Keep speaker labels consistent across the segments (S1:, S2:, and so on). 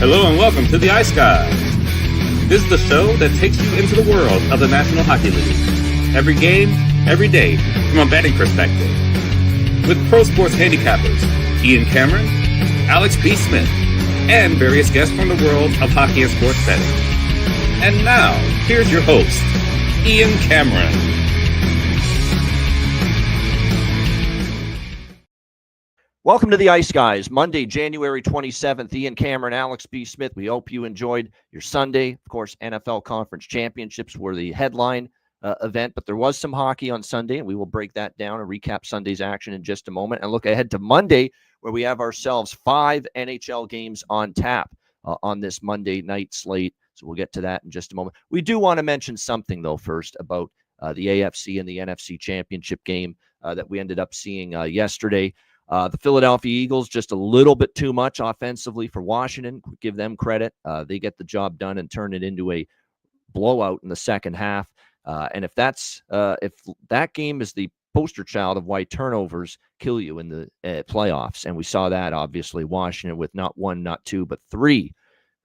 S1: Hello and welcome to the Ice Guys. This is the show that takes you into the world of the National Hockey League. Every game, every day, from a betting perspective. With pro sports handicappers, Ian Cameron, Alex B. Smith, and various guests from the world of hockey and sports betting. And now, here's your host, Ian Cameron.
S2: Welcome to the Ice Guys, Monday, January 27th. Ian Cameron, Alex B. Smith. We hope you enjoyed your Sunday. Of course, NFL Conference Championships were the headline event, but there was some hockey on Sunday, and we will break that down and recap Sunday's action in just a moment and look ahead to Monday, where we have ourselves 5 NHL games on tap on this Monday night slate. So we'll get to that in just a moment. We do want to mention something, though, first about the AFC and the NFC Championship game that we ended up seeing yesterday. The Philadelphia Eagles, just a little bit too much offensively for Washington. Give them credit. They get the job done and turn it into a blowout in the second half. And if that game is the poster child of why turnovers kill you in the playoffs, and we saw that, obviously, Washington with not one, not two, but 3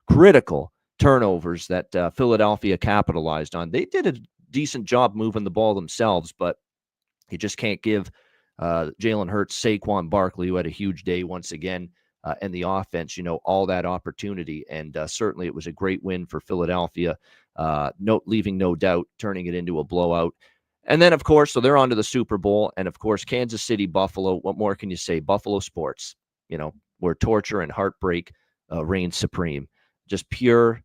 S2: critical turnovers that Philadelphia capitalized on. They did a decent job moving the ball themselves, but you just can't give Jalen Hurts, Saquon Barkley, who had a huge day once again, and the offense, all that opportunity. And certainly it was a great win for Philadelphia, leaving no doubt, turning it into a blowout. And then, of course, so they're on to the Super Bowl. And, of course, Kansas City, Buffalo. What more can you say? Buffalo sports, where torture and heartbreak reign supreme. Just pure,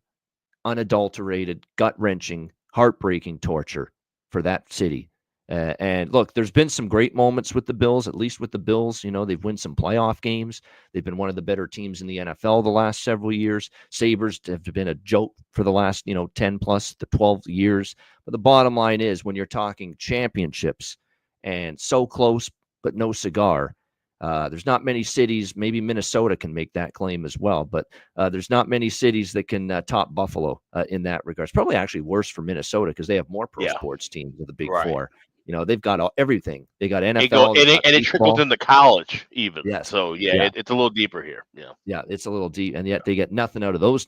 S2: unadulterated, gut-wrenching, heartbreaking torture for that city. And look, there's been some great moments with the Bills, at least with the Bills. They've won some playoff games. They've been one of the better teams in the NFL the last several years. Sabres have been a joke for the last, 10 plus to 12 years. But the bottom line is, when you're talking championships and so close, but no cigar, there's not many cities. Maybe Minnesota can make that claim as well. But there's not many cities that can top Buffalo in that regard. It's probably actually worse for Minnesota because they have more pro sports teams of the Big Four. They've got everything. They got NFL.
S3: It trickles into college even.
S2: Yes.
S3: So, it's a little deeper here.
S2: Yeah, it's a little deep. And yet they get nothing out of those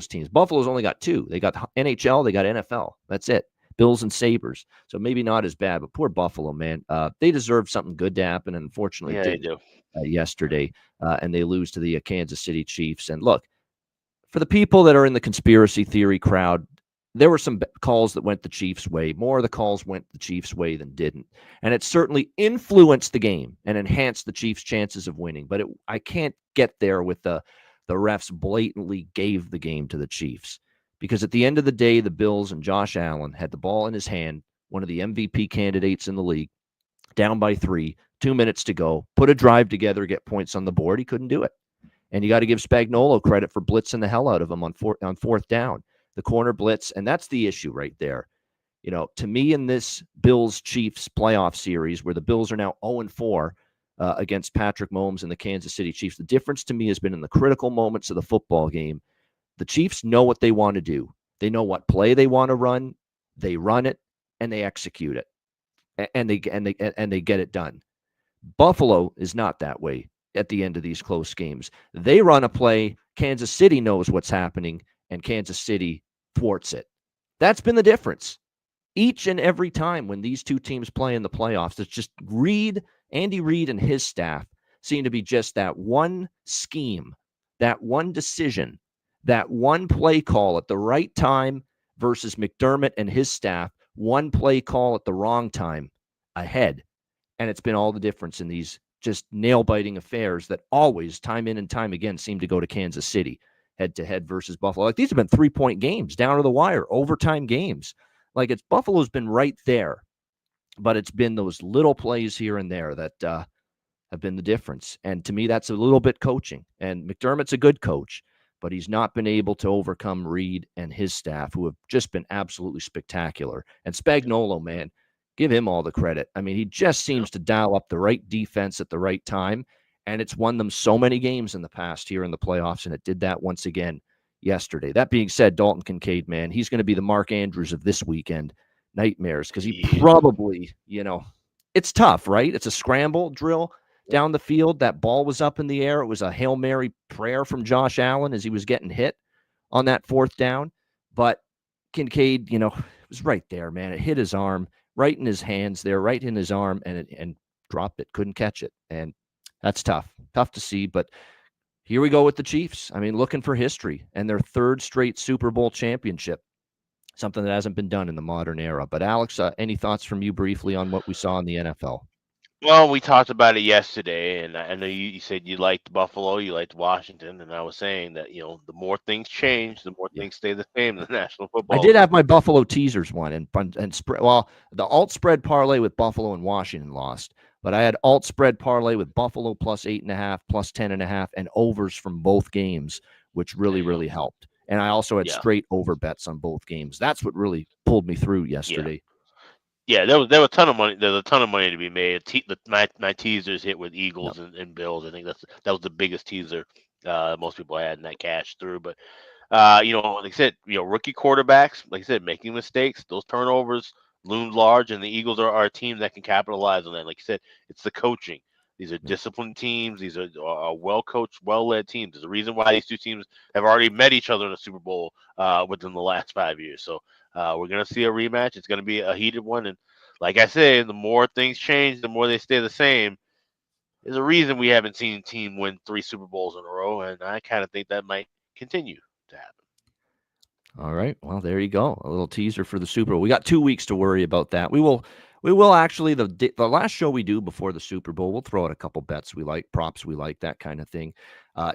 S2: teams. Buffalo's only got 2. They got NHL. They got NFL. That's it. Bills and Sabres. So maybe not as bad, but poor Buffalo, man. They deserve something good to happen. And unfortunately,
S3: they do.
S2: Yesterday. And they lose to the Kansas City Chiefs. And look, for the people that are in the conspiracy theory crowd, there were some calls that went the Chiefs' way. More of the calls went the Chiefs' way than didn't. And it certainly influenced the game and enhanced the Chiefs' chances of winning. But I can't get there with the refs blatantly gave the game to the Chiefs. Because at the end of the day, the Bills and Josh Allen had the ball in his hand, one of the MVP candidates in the league, down by 3, 2 minutes to go, put a drive together, get points on the board. He couldn't do it. And you got to give Spagnuolo credit for blitzing the hell out of him on fourth down. The corner blitz, and that's the issue right there. To me, in this Bills-Chiefs playoff series, where the Bills are now 0-4 against Patrick Mahomes and the Kansas City Chiefs, the difference to me has been in the critical moments of the football game. The Chiefs know what they want to do. They know what play they want to run. They run it, and they execute it, and they get it done. Buffalo is not that way at the end of these close games. They run a play. Kansas City knows what's happening, and Kansas City thwarts it. That's been the difference. Each and every time when these two teams play in the playoffs, it's just Andy Reid and his staff seem to be just that one scheme, that one decision, that one play call at the right time versus McDermott and his staff, one play call at the wrong time ahead. And it's been all the difference in these just nail-biting affairs that always, time in and time again, seem to go to Kansas City. Head-to-head versus Buffalo. Like, these have been 3-point games, down to the wire, overtime games. Like, Buffalo's been right there, but it's been those little plays here and there that have been the difference. And to me, that's a little bit coaching. And McDermott's a good coach, but he's not been able to overcome Reid and his staff, who have just been absolutely spectacular. And Spagnuolo, man, give him all the credit. I mean, he just seems to dial up the right defense at the right time. And it's won them so many games in the past here in the playoffs, and it did that once again yesterday. That being said, Dalton Kincaid, man, he's going to be the Mark Andrews of this weekend. Nightmares, because he probably, it's tough, right? It's a scramble drill. down the field. That ball was up in the air. It was a Hail Mary prayer from Josh Allen as he was getting hit on that 4th down. But Kincaid, it was right there, man. It hit his arm, right in his hands there, right in his arm, and dropped it. Couldn't catch it. And that's tough to see. But here we go with the Chiefs. I mean, looking for history and their 3rd straight Super Bowl championship, something that hasn't been done in the modern era. But Alex, any thoughts from you briefly on what we saw in the NFL?
S3: Well, we talked about it yesterday, and I know you said you liked Buffalo, you liked Washington, and I was saying that the more things change, the more things stay the same in the National Football
S2: I did have my Buffalo teasers one and spread. Well, the alt spread parlay with Buffalo and Washington lost, but I had alt spread parlay with Buffalo plus 8.5, plus 10.5, and overs from both games, which really helped. And I also had straight over bets on both games. That's what really pulled me through yesterday.
S3: Yeah, there was a ton of money. There's a ton of money to be made. My teasers hit with Eagles and Bills. I think that was the biggest teaser most people had in that cash through. But like I said, rookie quarterbacks, like I said, making mistakes. Those turnovers loomed large, and the Eagles are a team that can capitalize on that. Like you said, it's the coaching. These are disciplined teams. These are well-coached, well-led teams. There's a reason why these two teams have already met each other in a Super Bowl within the last 5 years. So we're going to see a rematch. It's going to be a heated one. And like I said, the more things change, the more they stay the same. There's a reason we haven't seen a team win 3 Super Bowls in a row, and I kind of think that might continue to happen.
S2: All right. Well, there you go. A little teaser for the Super Bowl. We got 2 weeks to worry about that. We will actually, the last show we do before the Super Bowl, we'll throw out a couple bets we like, props we like, that kind of thing.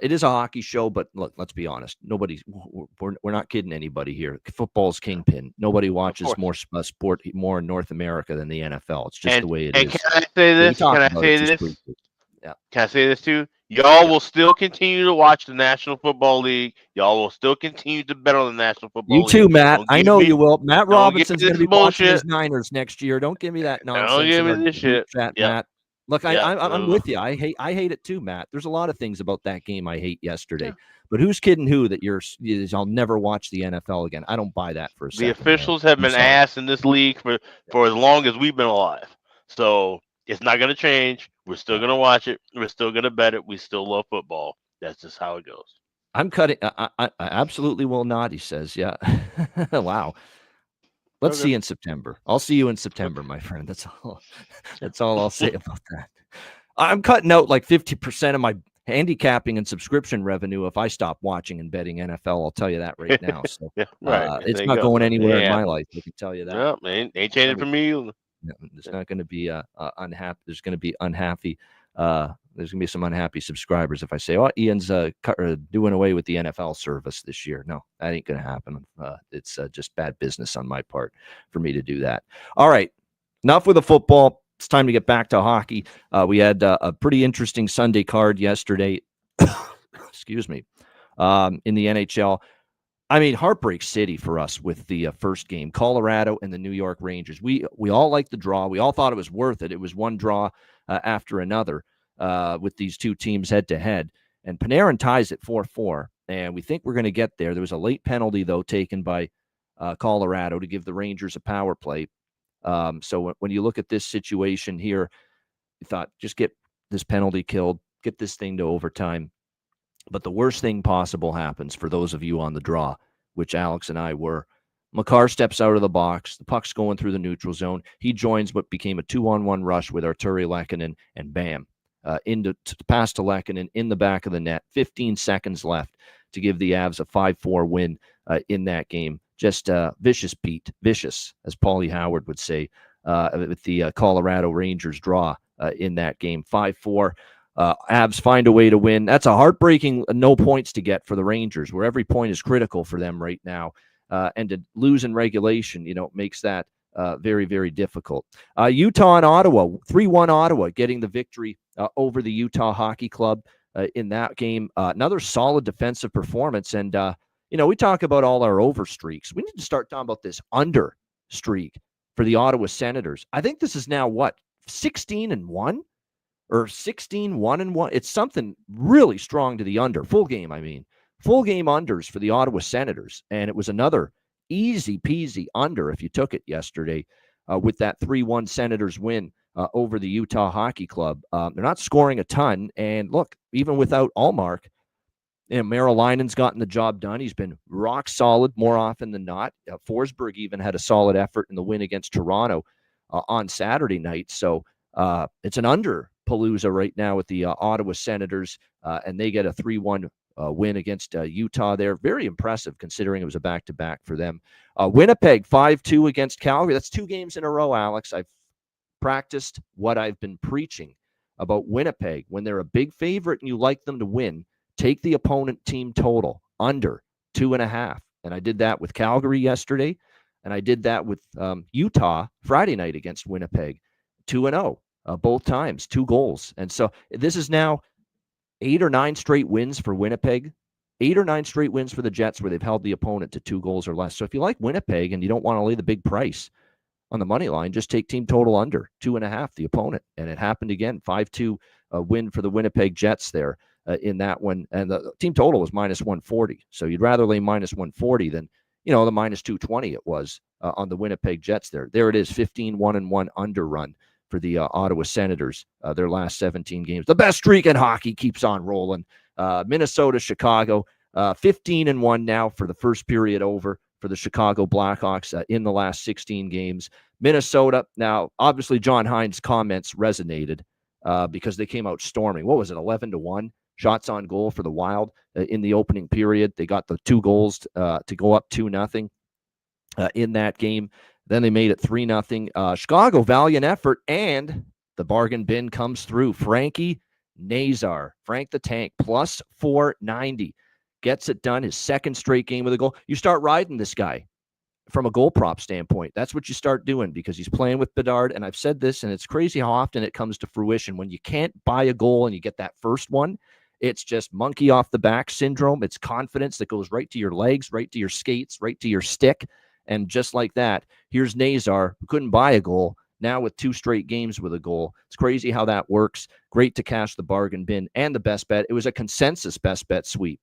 S2: It is a hockey show, but look, let's be honest. We're not kidding anybody here. Football's kingpin. Nobody watches more sport more in North America than the NFL. It's just the way it is.
S3: Can I say this? Can I say this? Yeah. Can I say this too? Y'all will still continue to watch the National Football League. Y'all will still continue to bet on the National Football League.
S2: You too, Matt. I know you will. Matt Robinson's going to be watching his Niners next year. Don't give me that nonsense.
S3: Don't give me this shit,
S2: Matt. Look, I'm with you. I hate it too, Matt. There's a lot of things about that game I hate yesterday. Yeah. But who's kidding who that I'll never watch the NFL again? I don't buy that for a second.
S3: The officials have been ass in this league for as long as we've been alive. So it's not going to change. We're still going to watch it. We're still going to bet it. We still love football. That's just how it goes.
S2: I'm cutting. I absolutely will not, he says. Yeah. Wow. Let's see in September. I'll see you in September, my friend. That's all I'll say about that. I'm cutting out like 50% of my handicapping and subscription revenue if I stop watching and betting NFL. I'll tell you that right now. So it's not going anywhere in my life. I can tell you that.
S3: No, ain't changing for me.
S2: It's not going to be unhappy. There's going to be unhappy. There's going to be some unhappy subscribers if I say, "Oh, Ian's doing away with the NFL service this year." No, that ain't going to happen. It's just bad business on my part for me to do that. All right, enough with the football. It's time to get back to hockey. We had a pretty interesting Sunday card yesterday. Excuse me. In the NHL. I mean, heartbreak city for us with the first game, Colorado and the New York Rangers. We all liked the draw. We all thought it was worth it. It was one draw after another with these two teams head-to-head. And Panarin ties at 4-4, and we think we're going to get there. There was a late penalty, though, taken by Colorado to give the Rangers a power play. So when you look at this situation here, you thought, just get this penalty killed, get this thing to overtime. But the worst thing possible happens for those of you on the draw, which Alex and I were. Makar steps out of the box. The puck's going through the neutral zone. He joins what became a 2-on-1 rush with Arturi Lehkonen, and bam, into pass to Lehkonen in the back of the net. 15 seconds left to give the Avs a 5-4 win in that game. Just vicious, Pete. Vicious, as Paulie Howard would say, with the Colorado Rangers draw in that game. 5-4. Avs find a way to win. That's a heartbreaking no points to get for the Rangers, where every point is critical for them right now. And to lose in regulation, makes that very, very difficult. Utah and Ottawa, 3-1 Ottawa, getting the victory over the Utah Hockey Club in that game. Another solid defensive performance. And, we talk about all our over streaks. We need to start talking about this under streak for the Ottawa Senators. I think this is now, 16-1? Or 16-1-1. It's something really strong to the under. Full game, I mean. Full game unders for the Ottawa Senators. And it was another easy peasy under if you took it yesterday with that 3-1 Senators win over the Utah Hockey Club. They're not scoring a ton. And look, even without Allmark, Merrill Linen's gotten the job done. He's been rock solid more often than not. Forsberg even had a solid effort in the win against Toronto on Saturday night. So it's an under palooza right now with the Ottawa Senators, and they get a 3-1 win against Utah there. Very impressive considering it was a back-to-back for them. Winnipeg 5-2 against Calgary. That's 2 games in a row, Alex. I've practiced what I've been preaching about Winnipeg. When they're a big favorite and you like them to win, take the opponent team total under 2.5. And I did that with Calgary yesterday, and I did that with Utah Friday night against Winnipeg. 2-0 both times, 2 goals. And so this is now 8 or 9 straight wins for Winnipeg, 8 or 9 straight wins for the Jets where they've held the opponent to 2 goals or less. So if you like Winnipeg and you don't want to lay the big price on the money line, just take team total under 2.5, the opponent. And it happened again, 5-2 win for the Winnipeg Jets there in that one. And the team total was -140. So you'd rather lay -140 than, the -220 it was on the Winnipeg Jets there. There it is, 15-1-1 under run for the Ottawa Senators, their last 17 games. The best streak in hockey keeps on rolling. Minnesota, Chicago, 15-1 now for the first period over for the Chicago Blackhawks in the last 16 games. Minnesota, now, obviously, John Hines' comments resonated because they came out storming. What was it, 11-1? Shots on goal for the Wild in the opening period. They got the 2 goals to go up 2-0 in that game. Then they made it 3-0. Chicago, valiant effort, and the bargain bin comes through. Frankie Nazar, Frank the Tank, plus 490. Gets it done, his second straight game with a goal. You start riding this guy from a goal prop standpoint. That's what you start doing because he's playing with Bedard. And I've said this, and it's crazy how often it comes to fruition. When you can't buy a goal and you get that first one, it's just monkey off the back syndrome. It's confidence that goes right to your legs, right to your skates, right to your stick. And just like that, here's Nazar, who couldn't buy a goal, now with 2 straight games with a goal. It's crazy how that works. Great to cash the bargain bin and the best bet. It was a consensus best bet sweep.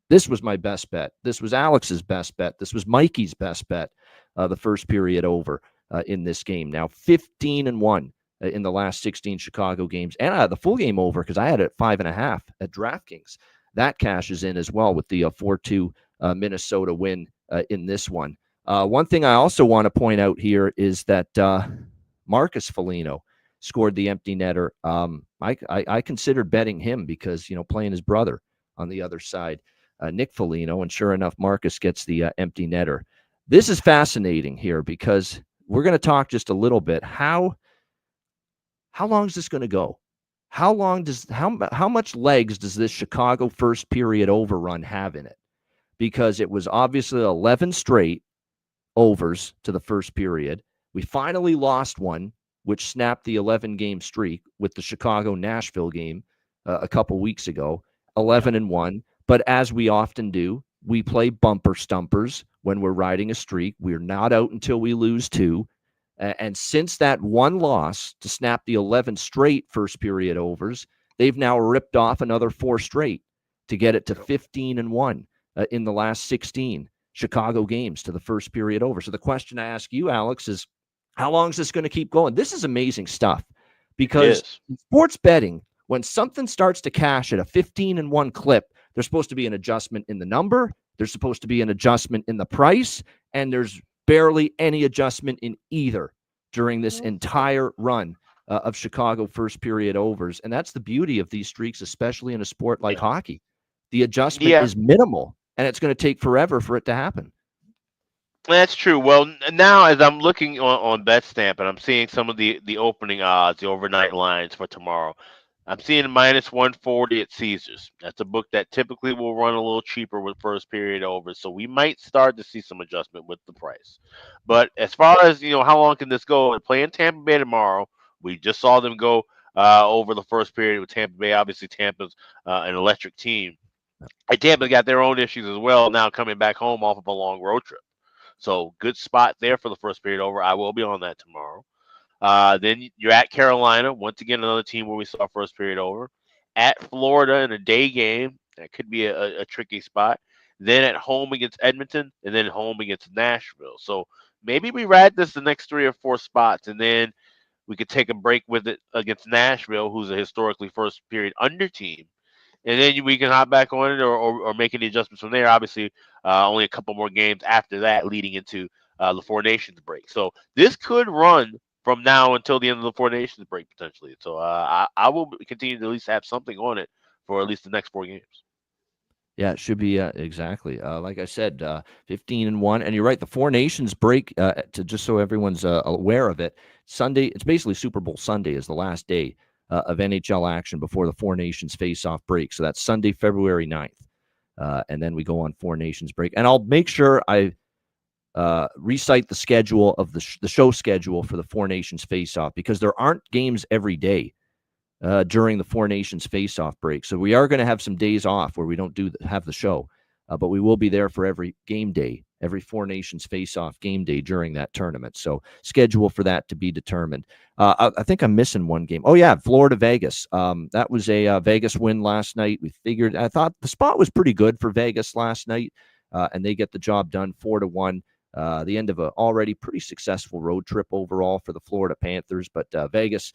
S2: This was my best bet. This was Alex's best bet. This was Mikey's best bet, the first period over in this game. Now 15-1 in the last 16 Chicago games. And I had the full game over because I had it at 5.5 at DraftKings. That cashes in as well with the 4-2 Minnesota win in this one. One thing I also want to point out here is that Marcus Foligno scored the empty netter. I considered betting him because, playing his brother on the other side, Nick Foligno, and sure enough, Marcus gets the empty netter. This is fascinating here because we're going to talk just a little bit. How long is this going to go? How much legs does this Chicago first period overrun have in it? Because it was obviously 11 straight overs to the first period. We finally lost one, which snapped the 11-game streak with the Chicago-Nashville game a couple weeks ago, 11-1. But as we often do, we play bumper stumpers when we're riding a streak. We're not out until we lose 2. And since that one loss to snap the 11 straight first period overs, they've now ripped off another 4 straight to get it to 15-1 in the last 16 Chicago games to the first period over. So the question I ask you, Alex, is how long is this going to keep going? This is amazing stuff because in sports betting, when something starts to cash at a 15-1 clip, there's supposed to be an adjustment in the number. There's supposed to be an adjustment in the price, and there's barely any adjustment in either during this entire run of Chicago first period overs. And that's the beauty of these streaks, especially in a sport like hockey. The adjustment is minimal, and it's going to take forever for it to happen.
S3: That's true. Well, now as I'm looking on BetStamp and I'm seeing some of the opening odds, the overnight lines for tomorrow, I'm seeing -140 at Caesars. That's a book that typically will run a little cheaper with first period over, so we might start to see some adjustment with the price. But as far as how long can this go? And playing Tampa Bay tomorrow, we just saw them go over the first period with Tampa Bay. Obviously, Tampa's an electric team. And Tampa got their own issues as well. Now coming back home off of a long road trip, so good spot there for the first period over. I will be on that tomorrow. Then you're at Carolina. Once again, another team where we saw first period over. At Florida in a day game. That could be a tricky spot. Then at home against Edmonton, and then home against Nashville. So maybe we ride this the next 3 or 4 spots, and then We could take a break with it against Nashville, who's a historically first period under team, and then we can hop back on it or make any adjustments from there. Obviously, only a couple more games after that, leading into the Four Nations break. So this could run from now until the end of the Four Nations break potentially. So I will continue to at least have something on it for at least the next 4 games.
S2: Yeah, it should be exactly. Like I said, 15-1, and you're right. The Four Nations break, to just so everyone's aware of it. Sunday, it's basically Super Bowl Sunday is the last day of NHL action before the Four Nations face-off break. So that's Sunday, February 9th, and then we go on Four Nations break. And I'll make sure I recite the schedule of the show schedule for the Four Nations face-off, because there aren't games every day during the Four Nations face-off break. So we are going to have some days off where we don't have the show, but we will be there for every game day, every Four Nations face-off game day during that tournament. So schedule for that to be determined. I think I'm missing one game. Oh, yeah, Florida-Vegas. That was a Vegas win last night. I thought the spot was pretty good for Vegas last night, and they get the job done 4-1. The end of an already pretty successful road trip overall for the Florida Panthers. But Vegas,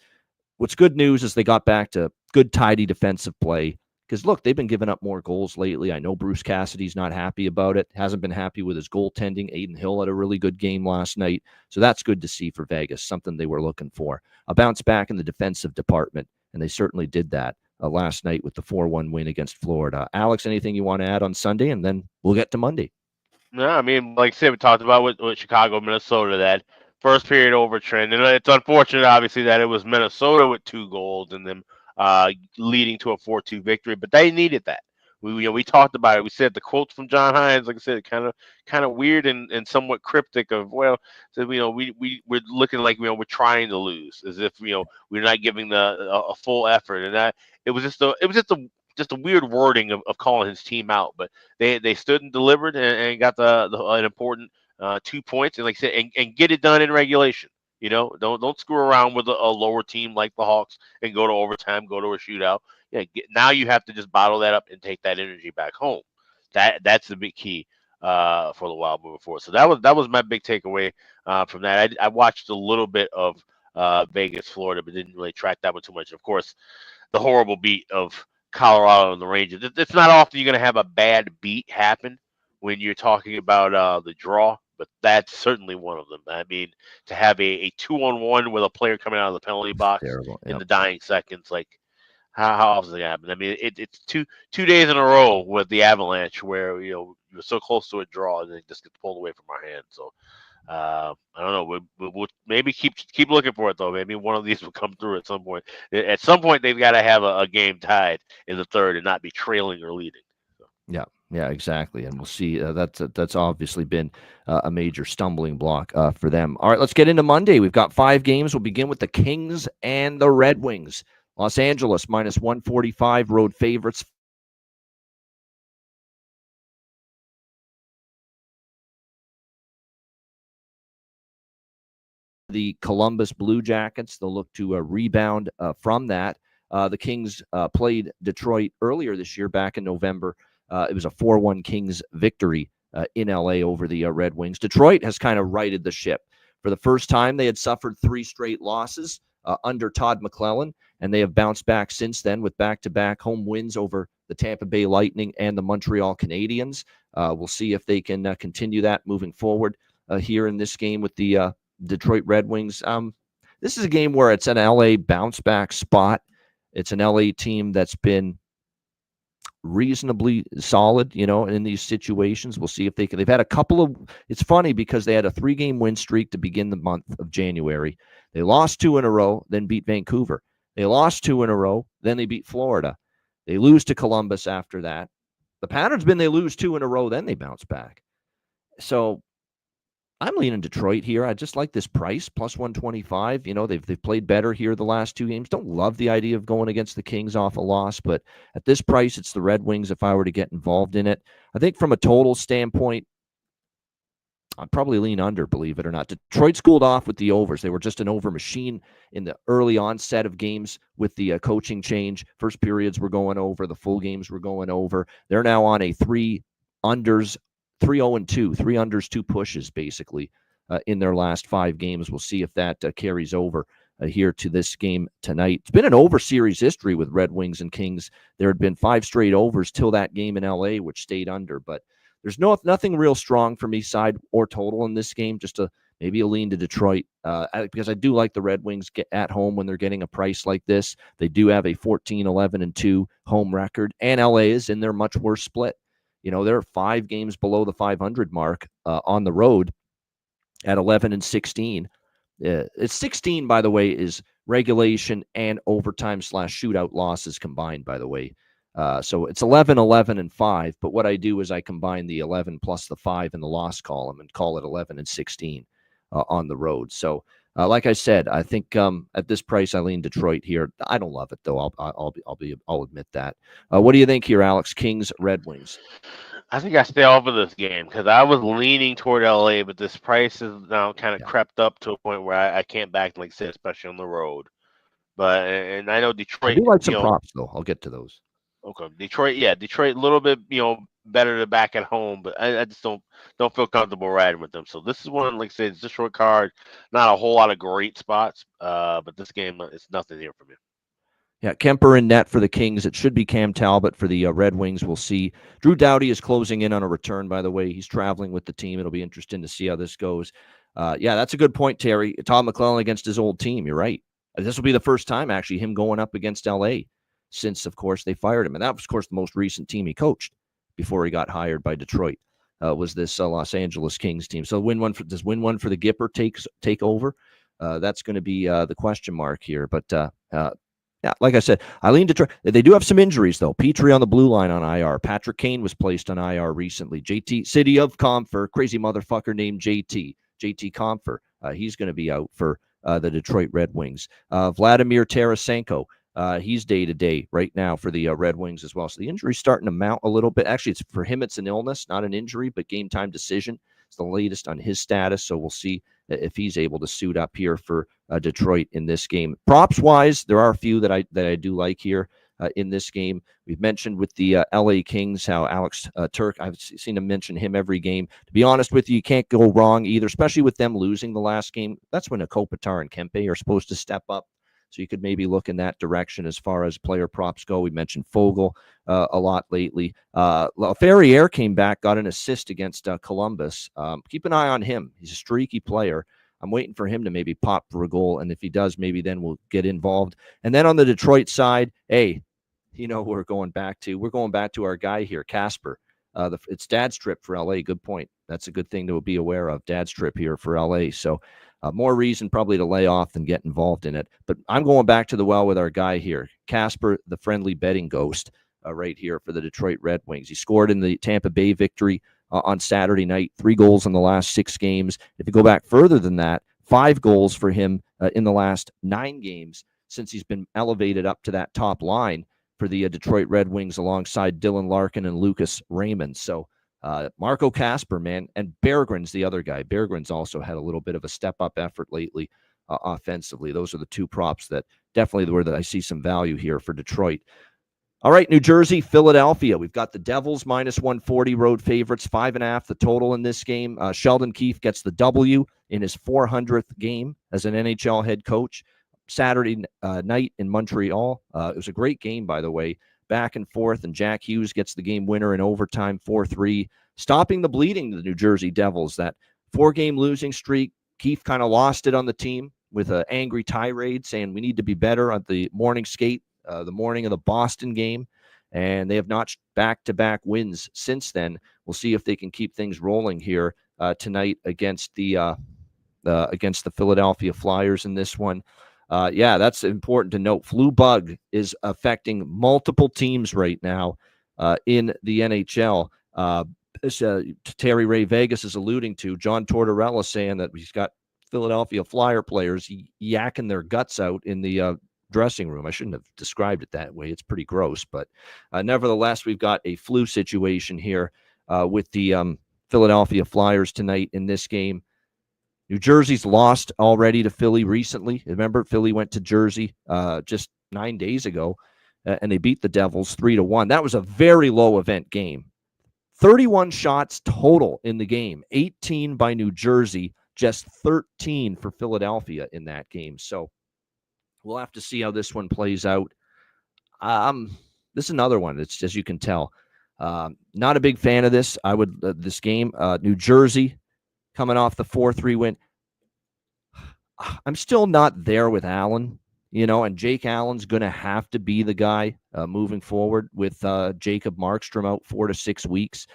S2: what's good news is they got back to good, tidy defensive play. Because, look, they've been giving up more goals lately. I know Bruce Cassidy's not happy about it. Hasn't been happy with his goaltending. Aiden Hill had a really good game last night. So that's good to see for Vegas, something they were looking for. A bounce back in the defensive department, and they certainly did that last night with the 4-1 win against Florida. Alex, anything you want to add on Sunday? And then we'll get to Monday.
S3: No, I mean, like I said, we talked about with Chicago, Minnesota, that first period overtrend. And it's unfortunate, obviously, that it was Minnesota with 2 goals and them leading to a 4-2 victory. But they needed that. We talked about it. We said the quotes from John Hines, like I said, kind of weird and somewhat cryptic. We're looking like we're trying to lose, as if we're not giving a full effort, and that it was just a weird wording of calling his team out, but they stood and delivered and got an important 2 points, and like I said, and get it done in regulation. Don't screw around with a lower team like the Hawks and go to overtime, go to a shootout. Yeah, now you have to just bottle that up and take that energy back home. That's the big key for the Wild moving forward. So that was my big takeaway from that. I watched a little bit of Vegas, Florida, but didn't really track that one too much. Of course, the horrible beat of Colorado and the Rangers. It's not often you're going to have a bad beat happen when you're talking about the draw, but that's certainly one of them. I mean, to have a 2-on-1 with a player coming out of the penalty box in the dying seconds, like how often does it happen? I mean, it's two days in a row with the Avalanche where you're so close to a draw and it just gets pulled away from our hands. So I don't know. We'll maybe keep looking for it though. Maybe one of these will come through at some point. At some point, they've got to have a game tied in the third and not be trailing or leading. So.
S2: Yeah, exactly. And we'll see. That's obviously been a major stumbling block for them. All right, let's get into Monday. We've got 5 games. We'll begin with the Kings and the Red Wings. Los Angeles minus 145 road favorites. The Columbus Blue Jackets, they'll look to rebound from that. The Kings played Detroit earlier this year, back in November. It was a 4-1 Kings victory in LA over the Red Wings. Detroit has kind of righted the ship. For the first time, they had suffered 3 straight losses under Todd McClellan, and they have bounced back since then with back-to-back home wins over the Tampa Bay Lightning and the Montreal Canadiens. We'll see if they can continue that moving forward here in this game with the Detroit Red Wings. This is a game where it's an LA bounce-back spot. It's an LA team that's been reasonably solid, in these situations. We'll see if they can. They've had a couple of, it's funny because they had a 3-game win streak to begin the month of January. They lost 2 in a row, then beat Vancouver. They lost 2 in a row, then they beat Florida. They lose to Columbus after that. The pattern's been they lose 2 in a row, then they bounce back. So I'm leaning Detroit here. I just like this price, plus 125. They've played better here the last 2 games. Don't love the idea of going against the Kings off a loss, but at this price, it's the Red Wings if I were to get involved in it. I think from a total standpoint, I'd probably lean under, believe it or not. Detroit schooled off with the overs. They were just an over machine in the early onset of games with the coaching change. First periods were going over. The full games were going over. They're now on a 3 unders, 3-0-2, 3 unders, 2 pushes, basically, in their last 5 games. We'll see if that carries over here to this game tonight. It's been an over series history with Red Wings and Kings. There had been 5 straight overs till that game in LA, which stayed under. But there's nothing real strong for me, side or total, in this game. Just maybe a lean to Detroit because I do like the Red Wings at home when they're getting a price like this. They do have a 14-11-2 home record, and LA is in their much worse split. They're 5 games below the 500 mark on the road at 11-16. It's 16, by the way, is regulation and overtime/shootout losses combined, by the way. So it's 11-11-5, but what I do is I combine the 11 plus the 5 in the loss column and call it 11-16 on the road. So like I said, I think at this price I lean Detroit here. I don't love it though. I'll admit that. What do you think here, Alex? Kings, Red Wings.
S3: I think I stay off of this game because I was leaning toward LA, but this price has now kind of crept up to a point where I can't back, like I said, especially on the road. But and I know Detroit.
S2: I do like some props though. I'll get to those.
S3: Okay, Detroit a little bit better to back at home, but I just don't feel comfortable riding with them. So this is one, like I said, it's a short card, not a whole lot of great spots, but this game it's nothing here for me.
S2: Yeah, Kemper in net for the Kings. It should be Cam Talbot for the Red Wings. We'll see. Drew Doughty is closing in on a return, by the way. He's traveling with the team. It'll be interesting to see how this goes. Yeah, that's a good point, Terry. Todd McClellan against his old team. You're right. This will be the first time, actually, him going up against L.A. since, of course, they fired him. And that was, of course, the most recent team he coached before he got hired by Detroit, was this Los Angeles Kings team. So does win one for the Gipper take over? That's going to be the question mark here. But yeah, like I said, I lean Detroit. They do have some injuries, though. Petrie on the blue line on IR. Patrick Kane was placed on IR recently. JT, City of Comfer, crazy motherfucker named JT Comfer. He's going to be out for the Detroit Red Wings. Vladimir Tarasenko, he's day-to-day right now for the Red Wings as well. So the injury's starting to mount a little bit. Actually, for him, it's an illness, not an injury, but game-time decision. It's the latest on his status, so we'll see if he's able to suit up here for Detroit in this game. Props-wise, there are a few that I do like here in this game. We've mentioned with the LA Kings how Alex Turk, I've seen him mention him every game. To be honest with you can't go wrong either, especially with them losing the last game. That's when Kopitar and Kempe are supposed to step up. So you could maybe look in that direction as far as player props go. We mentioned Fogle a lot lately. Ferrier came back, got an assist against Columbus. Keep an eye on him. He's a streaky player. I'm waiting for him to maybe pop for a goal, and if he does, maybe then we'll get involved. And then on the Detroit side, hey, we're going back to our guy here, Casper. It's dad's trip for LA. Good point. That's a good thing to be aware of. Dad's trip here for LA. So more reason probably to lay off than get involved in it. But I'm going back to the well with our guy here, Casper, the friendly betting ghost, right here for the Detroit Red Wings. He scored in the Tampa Bay victory on Saturday night, 3 goals in the last 6 games. If you go back further than that, 5 goals for him in the last 9 games since he's been elevated up to that top line for the Detroit Red Wings alongside Dylan Larkin and Lucas Raymond. So Marco Casper, man, and Berggren's the other guy. Berggren's also had a little bit of a step-up effort lately offensively. Those are the 2 props that definitely where that I see some value here for Detroit. All right, New Jersey, Philadelphia. We've got the Devils minus 140 road favorites, 5.5 the total in this game. Sheldon Keefe gets the W in his 400th game as an NHL head coach. Saturday night in Montreal. It was a great game, by the way, back and forth, and Jack Hughes gets the game winner in overtime, 4-3, stopping the bleeding to the New Jersey Devils. That 4-game losing streak, Keefe kind of lost it on the team with an angry tirade saying we need to be better on the morning skate, the morning of the Boston game, and they have notched back-to-back wins since then. We'll see if they can keep things rolling here tonight against the Philadelphia Flyers in this one. Yeah, that's important to note. Flu bug is affecting multiple teams right now in the NHL. Terry Ray Vegas is alluding to John Tortorella saying that he's got Philadelphia Flyer players yakking their guts out in the dressing room. I shouldn't have described it that way. It's pretty gross, but nevertheless, we've got a flu situation here with the Philadelphia Flyers tonight in this game. New Jersey's lost already to Philly recently. Remember, Philly went to Jersey just 9 days ago, and they beat the Devils 3-1. That was a very low event game. 31 shots total in the game, 18 by New Jersey, just 13 for Philadelphia in that game. So We'll have to see how this one plays out. This is another one. It's, as you can tell, not a big fan of this. This game, New Jersey coming off the 4-3 win. I'm still not there with Allen, and Jake Allen's going to have to be the guy moving forward with Jacob Markstrom out 4 to 6 weeks.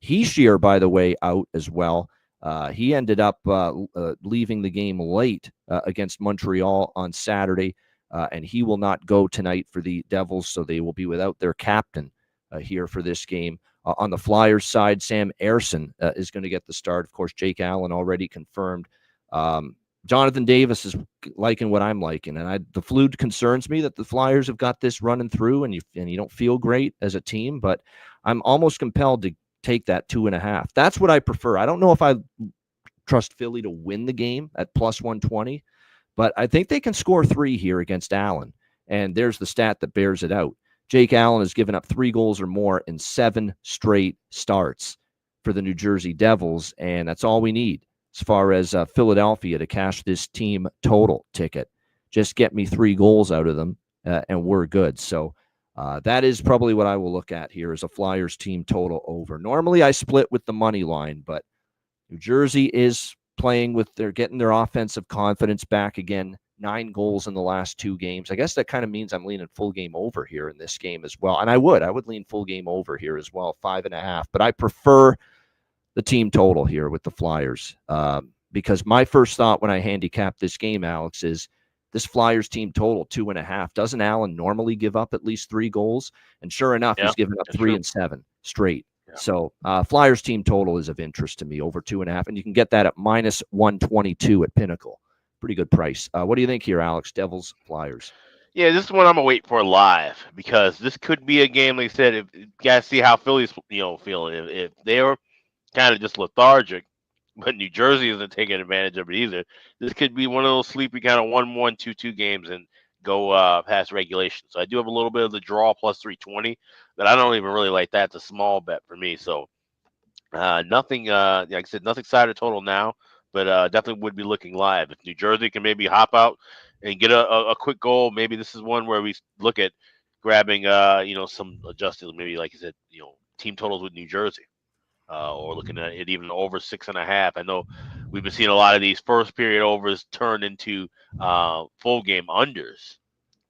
S2: Hischier, by the way, out as well. He ended up leaving the game late against Montreal on Saturday, and he will not go tonight for the Devils, so they will be without their captain here for this game. On the Flyers side, Sam Ersson is going to get the start. Of course, Jake Allen already confirmed. Jonathan Davis is liking what I'm liking, and the flu concerns me that the Flyers have got this running through, and you don't feel great as a team, but I'm almost compelled to take that 2.5. That's what I prefer. I don't know if I trust Philly to win the game at plus 120, but I think they can score 3 here against Allen, and there's the stat that bears it out. Jake Allen has given up 3 goals or more in 7 straight starts for the New Jersey Devils, and that's all we need as far as Philadelphia to cash this team total ticket. Just get me 3 goals out of them, and we're good. So that is probably what I will look at here as a Flyers team total over. Normally I split with the money line, but New Jersey is playing they're getting their offensive confidence back again. 9 goals in the last 2 games. I guess that kind of means I'm leaning full game over here in this game as well. And I would lean full game over here as well, 5.5. But I prefer the team total here with the Flyers because my first thought when I handicapped this game, Alex, is this Flyers team total 2.5. Doesn't Allen normally give up at least 3 goals? And sure enough, he's given up 3 and 7 straight. Yeah. So Flyers team total is of interest to me, over 2.5. And you can get that at minus 122 at Pinnacle. Pretty good price. What do you think here, Alex? Devils, Flyers.
S3: Yeah, this is one I'm gonna wait for live because this could be a game. Like I said, if you guys see how Philly's feeling, if they're kind of just lethargic, but New Jersey isn't taking advantage of it either. This could be one of those sleepy kind of 1-1, 2-2 games and go past regulation. So I do have a little bit of the draw plus 320, but I don't even really like that. It's a small bet for me. So nothing, like I said, nothing side total now, but definitely would be looking live. If New Jersey can maybe hop out and get a quick goal, maybe this is one where we look at grabbing, some adjusted, maybe like you said, team totals with New Jersey. Or looking at it even over 6.5. I know we've been seeing a lot of these first period overs turn into full game unders,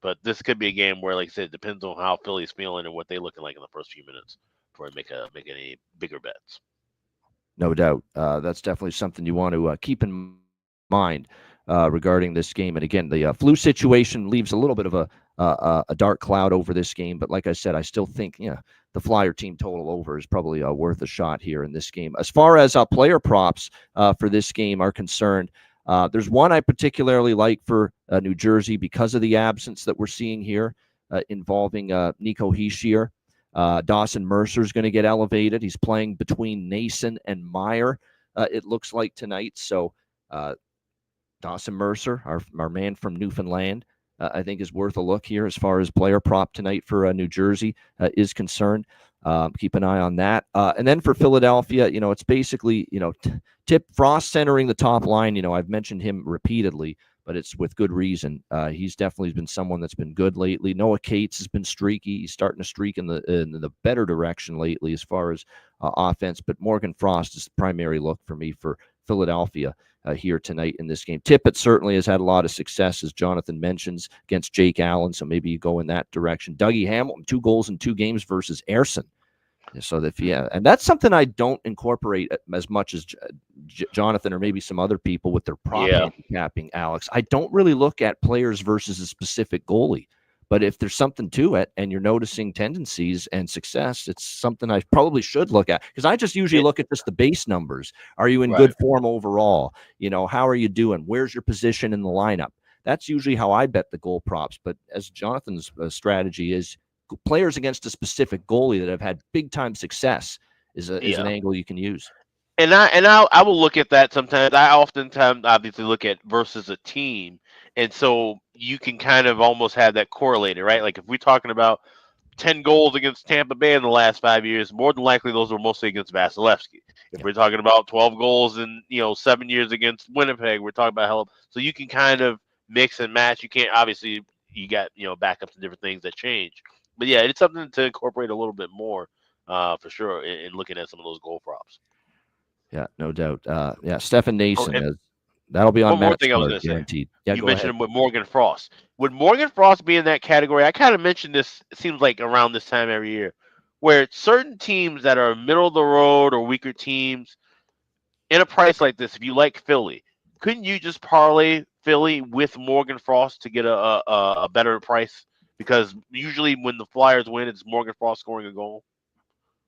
S3: but this could be a game where, like I said, it depends on how Philly's feeling and what they're looking like in the first few minutes before I make any bigger bets.
S2: No doubt, that's definitely something you want to keep in mind regarding this game. And again, the flu situation leaves a little bit of a dark cloud over this game, but like I said, I still think the Flyer team total over is probably worth a shot here in this game. As far as player props for this game are concerned, there's one I particularly like for New Jersey because of the absence that we're seeing here involving Nico Hischier. Dawson Mercer is going to get elevated. He's playing between Nason and Meyer, it looks like tonight. So Dawson Mercer, our man from Newfoundland, I think is worth a look here as far as player prop tonight for New Jersey is concerned. Keep an eye on that. And then for Philadelphia, it's basically, Tip Frost centering the top line. I've mentioned him repeatedly, but it's with good reason. He's definitely been someone that's been good lately. Noah Cates has been streaky. He's starting to streak in the better direction lately as far as offense. But Morgan Frost is the primary look for me for Philadelphia here tonight in this game. Tippett certainly has had a lot of success, as Jonathan mentions, against Jake Allen, so maybe you go in that direction. Dougie Hamilton, 2 goals in 2 games versus Ersson. So and that's something I don't incorporate as much as Jonathan or maybe some other people with their prop handicapping, Alex. I don't really look at players versus a specific goalie. But if there's something to it and you're noticing tendencies and success, it's something I probably should look at, because I just usually look at just the base numbers. Are you in good form overall? How are you doing? Where's your position in the lineup? That's usually how I bet the goal props. But as Jonathan's strategy is, players against a specific goalie that have had big time success is an angle you can use.
S3: And I will look at that sometimes. I oftentimes obviously look at versus a team, and so you can kind of almost have that correlated, right? Like if we're talking about 10 goals against Tampa Bay in the last 5 years, more than likely those were mostly against Vasilevsky. If we're talking about 12 goals in 7 years against Winnipeg, we're talking about so you can kind of mix and match. You can't obviously you got backups and different things that change. But yeah, it's something to incorporate a little bit more for sure in looking at some of those goal props.
S2: Yeah, no doubt. Yeah, Stefan
S3: Oh,
S2: Nason,
S3: and
S2: that'll be on
S3: one more
S2: Matt's
S3: thing I was
S2: card,
S3: going to say.
S2: guaranteed. Yeah,
S3: You
S2: go
S3: mentioned
S2: ahead.
S3: him with Morgan Frost. Would Morgan Frost be in that category? I kind of mentioned this. It seems like around this time every year, where certain teams that are middle of the road or weaker teams in a price like this, if you like Philly, couldn't you just parlay Philly with Morgan Frost to get a better price? Because usually when the Flyers win, it's Morgan Frost scoring a goal.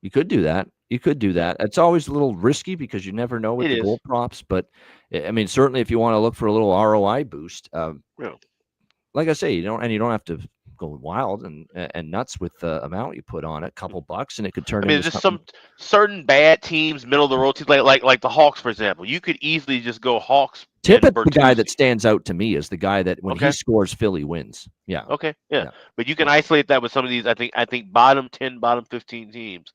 S2: You could do that. You could do
S3: Yeah,
S2: that. It's always a little risky because you never know with
S3: it
S2: the goal
S3: is.
S2: props. But I mean, certainly if you want to look for a little ROI boost,
S3: Yeah.
S2: like I say, you don't have to go wild and nuts with the amount you put on it. A couple bucks, and it could turn
S3: I mean,
S2: into
S3: just
S2: something.
S3: some certain bad teams, middle of the road teams, like the Hawks, for example. You could easily just go Hawks and
S2: Tippett's the guy that
S3: Bertuzzi.
S2: stands out to me as the guy that when he
S3: Okay.
S2: scores, Philly wins. Yeah,
S3: Okay. Yeah.
S2: yeah,
S3: But you can
S2: yeah.
S3: isolate that with some of these. I think bottom 10, bottom 15 teams.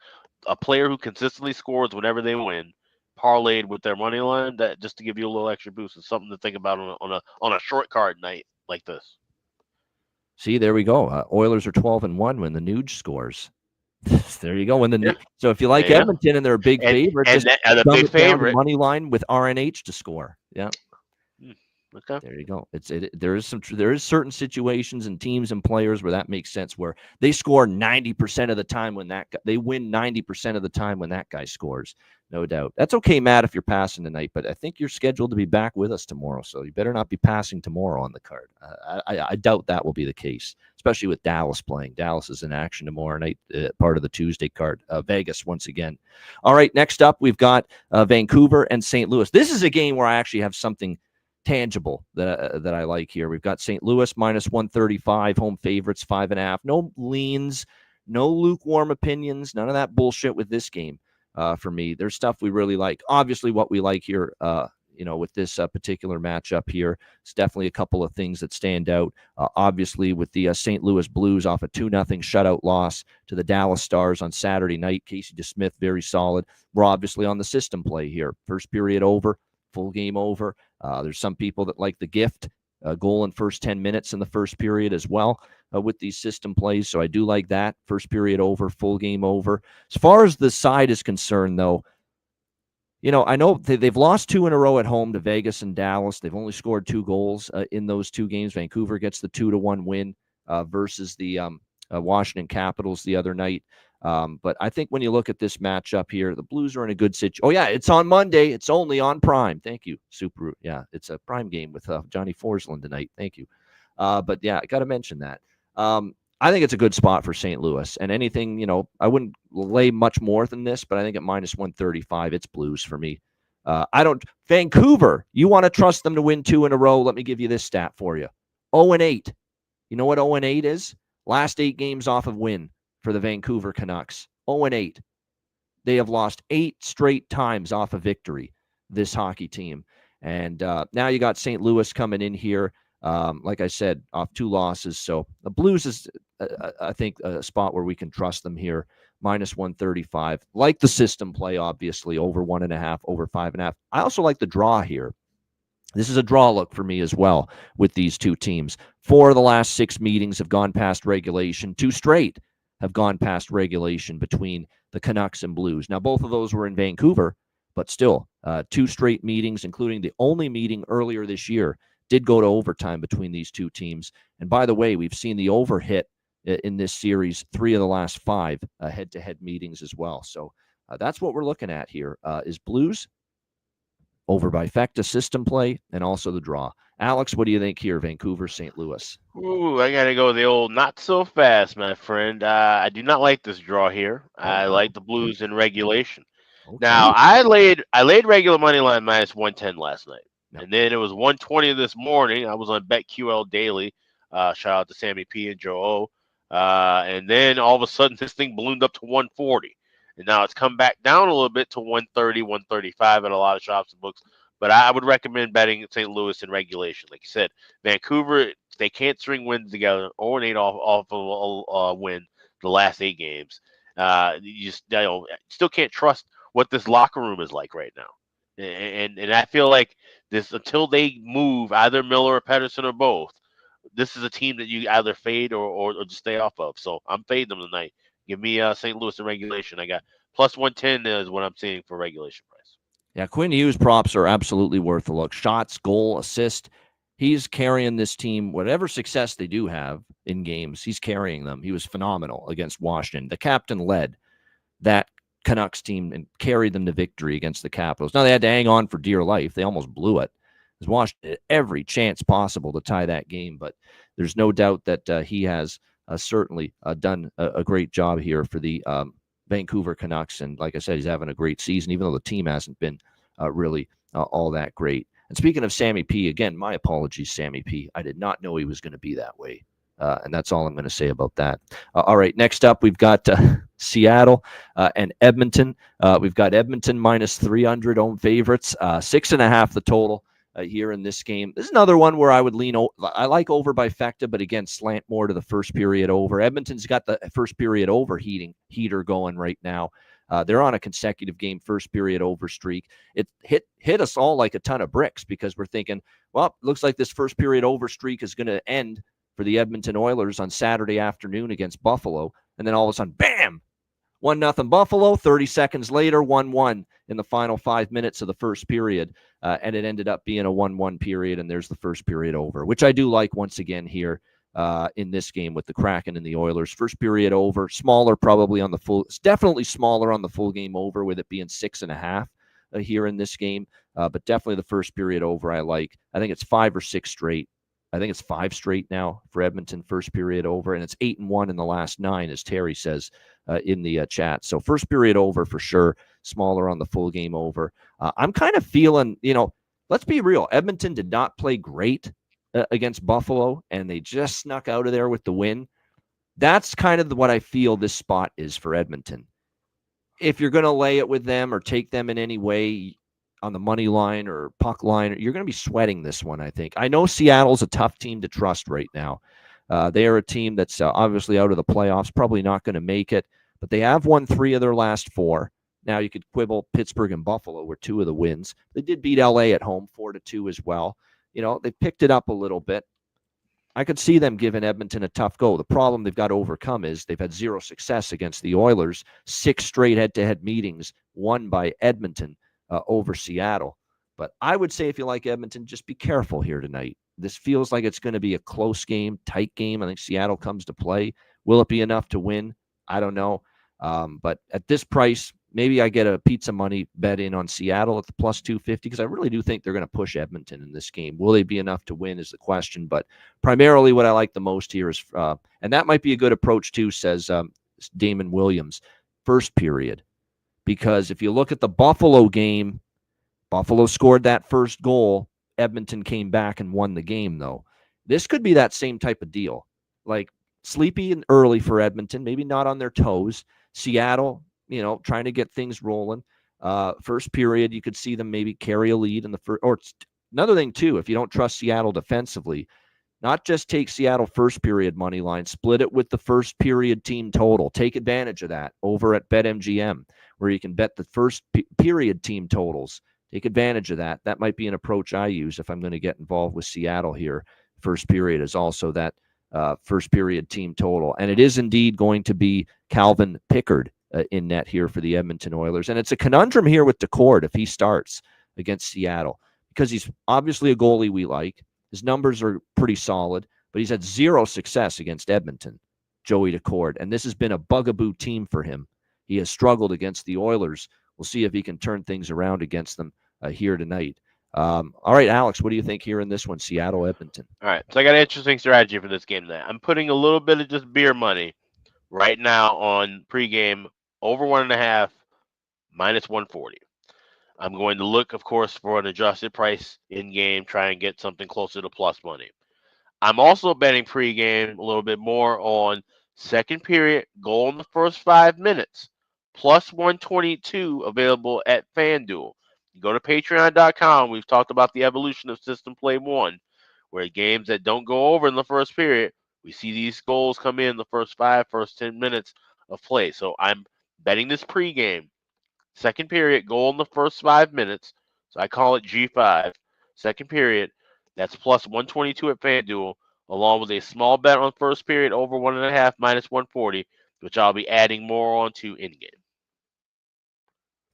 S3: A player who consistently scores whenever they win, parlayed with their money line, that just to give you a little extra boost is something to think about on a short card night like this.
S2: See, there we go. Oilers are 12-1 when the Nuge scores. There you go.
S3: Yeah.
S2: So if you like
S3: Yeah.
S2: Edmonton and they're a big favorite,
S3: And
S2: just
S3: that, and a
S2: dumb
S3: big
S2: it down to
S3: favorite.
S2: money line with RNH to score. Yeah.
S3: Okay.
S2: There you go. There is certain situations and teams and players where that makes sense, where they score 90% of the time when they win 90% of the time when that guy scores. No doubt. That's okay, Matt, if you're passing tonight, but I think you're scheduled to be back with us tomorrow, so you better not be passing tomorrow on the card. I doubt that will be the case, especially with Dallas playing. Dallas is in action tomorrow night, part of the Tuesday card. Vegas once again. All right, next up we've got Vancouver and St. Louis. This is a game where I actually have something tangible that I like here. We've got St. Louis minus 135, home favorites 5.5. No leans, no lukewarm opinions, none of that bullshit with this game. For me, there's stuff we really like. Obviously, what we like here, with this particular matchup here, it's definitely a couple of things that stand out. Obviously, with the St. Louis Blues off a 2-0 shutout loss to the Dallas Stars on Saturday night, Casey DeSmith very solid. We're obviously on the system play here. First period over, full game over. There's some people that like the gift, goal in first 10 minutes in the first period as well with these system plays. So I do like that. First period over, full game over. As far as the side is concerned, though, I know they've lost 2 in a row at home to Vegas and Dallas. They've only scored 2 goals in those 2 games. Vancouver gets the 2-1 win versus the Washington Capitals the other night. But I think when you look at this matchup here, the Blues are in a good situation. Oh, yeah, it's on Monday. It's only on Prime. Thank you, Super. Yeah, it's a Prime game with Johnny Forsland tonight. Thank you. But, yeah, I got to mention that. I think it's a good spot for St. Louis. And anything, I wouldn't lay much more than this, but I think at minus 135, it's Blues for me. Vancouver, you want to trust them to win 2 in a row? Let me give you this stat for you. 0-8. You know what 0-8 is? Last 8 games off of win for the Vancouver Canucks. 0-8. They have lost 8 straight times off of victory, this hockey team. And now you got St. Louis coming in here. Like I said, off 2 losses. So the Blues is, I think, a spot where we can trust them here. Minus 135. Like the system play, obviously, over 1.5, over 5.5. I also like the draw here. This is a draw look for me as well with these 2 teams. 4 of the last 6 meetings have gone past regulation. 2 straight have gone past regulation between the Canucks and Blues. Now, both of those were in Vancouver, but still, 2 straight meetings, including the only meeting earlier this year, did go to overtime between these 2 teams. And by the way, we've seen the over hit in this series 3 of the last 5 head-to-head meetings as well. So that's what we're looking at here is Blues over by Fecta system play and also the draw. Alex, what do you think here, Vancouver, St. Louis?
S3: Ooh, I got to go the old not so fast, my friend. I do not like this draw here. I like the Blues in regulation.
S2: Okay.
S3: Now, I laid regular money line minus 110 last night.
S2: Yep.
S3: And then it was 120 this morning. I was on BetQL Daily. Shout out to Sammy P and Joe O. And then all of a sudden, this thing ballooned up to 140. And now it's come back down a little bit to 130, 135 at a lot of shops and books. But I would recommend betting St. Louis in regulation. Like you said, Vancouver, they can't string wins together. 0-8 off of a win the last 8 games. You just still can't trust what this locker room is like right now. And I feel like this until they move either Miller or Pedersen or both. This is a team that you either fade or just stay off of. So I'm fading them tonight. Give me St. Louis in regulation. I got plus 110 is what I'm seeing for regulation price.
S2: Yeah, Quinn Hughes props are absolutely worth a look. Shots, goal, assist. He's carrying this team. Whatever success they do have in games, he's carrying them. He was phenomenal against Washington. The captain led that Canucks team and carried them to victory against the Capitals. Now, they had to hang on for dear life. They almost blew it. Because Washington had every chance possible to tie that game, but there's no doubt that he has certainly done a great job here for the Vancouver Canucks. And like I said, he's having a great season, even though the team hasn't been really all that great. And speaking of Sammy P, again, my apologies, Sammy P. I did not know he was going to be that way. And that's all I'm going to say about that. All right, next up, we've got Seattle and Edmonton. We've got Edmonton minus 300 home favorites, 6.5 the total here in this game. This is another one where I would lean. I like over by Fecta, but again, slant more to the first period over. Edmonton's got the first period heater going right now. They're on a consecutive game first period over streak. It hit us all like a ton of bricks because we're thinking, well, looks like this first period over streak is going to end for the Edmonton Oilers on Saturday afternoon against Buffalo. And then all of a sudden, bam, 1-0 Buffalo. 30 seconds later, 1-1 in the final 5 minutes of the first period. And it ended up being a 1-1 period, and there's the first period over, which I do like once again here in this game with the Kraken and the Oilers. First period over, smaller probably on the full. It's definitely smaller on the full game over with it being 6.5 here in this game. But definitely the first period over I like. I think it's 5 or 6 straight. I think it's 5 straight now for Edmonton first period over, and it's 8-1 in the last 9, as Terry says in the chat. So first period over for sure, smaller on the full game over. I'm kind of feeling, let's be real. Edmonton did not play great against Buffalo, and they just snuck out of there with the win. That's kind of what I feel this spot is for Edmonton. If you're going to lay it with them or take them in any way, on the money line or puck line, you're going to be sweating this one, I think. I know Seattle's a tough team to trust right now. They are a team that's obviously out of the playoffs, probably not going to make it, but they have won 3 of their last 4. Now you could quibble Pittsburgh and Buffalo were 2 of the wins. They did beat LA at home 4-2 as well. They picked it up a little bit. I could see them giving Edmonton a tough go. The problem they've got to overcome is they've had 0 success against the Oilers, 6 straight head-to-head meetings won by Edmonton over Seattle. But I would say if you like Edmonton, just be careful here tonight. This feels like it's going to be a close game, tight game. I think Seattle comes to play. Will it be enough to win? I don't know. But at this price, maybe I get a pizza money bet in on Seattle at the plus 250 because I really do think they're going to push Edmonton in this game. Will they be enough to win is the question. But primarily what I like the most here is, and that might be a good approach too, says Damon Williams, first period. Because if you look at the Buffalo game, Buffalo scored that first goal. Edmonton came back and won the game, though. This could be that same type of deal. Like sleepy and early for Edmonton, maybe not on their toes. Seattle, trying to get things rolling. First period, you could see them maybe carry a lead in the first. Or another thing, too, if you don't trust Seattle defensively, not just take Seattle first period money line, split it with the first period team total. Take advantage of that over at BetMGM, where you can bet the first period team totals. Take advantage of that. That might be an approach I use if I'm going to get involved with Seattle here. First period is also that first period team total. And it is indeed going to be Calvin Pickard in net here for the Edmonton Oilers. And it's a conundrum here with Decord if he starts against Seattle, because he's obviously a goalie we like. His numbers are pretty solid, but he's had 0 success against Edmonton, Joey Decord. And this has been a bugaboo team for him. He has struggled against the Oilers. We'll see if he can turn things around against them here tonight. All right, Alex, what do you think here in this one, Seattle, Edmonton?
S3: All right, so I got an interesting strategy for this game tonight. I'm putting a little bit of just beer money right now on pregame over 1.5, minus 140. I'm going to look, of course, for an adjusted price in-game, try and get something closer to plus money. I'm also betting pregame a little bit more on second period goal in the first 5 minutes, plus 122 available at FanDuel. You go to patreon.com. We've talked about the evolution of System Play 1, where games that don't go over in the first period, we see these goals come in the first 10 minutes of play. So I'm betting this pregame. Second period, goal in the first 5 minutes, So I call it G5, second period. That's plus 122 at FanDuel, along with a small bet on first period over 1.5 minus 140, which I'll be adding more onto in game.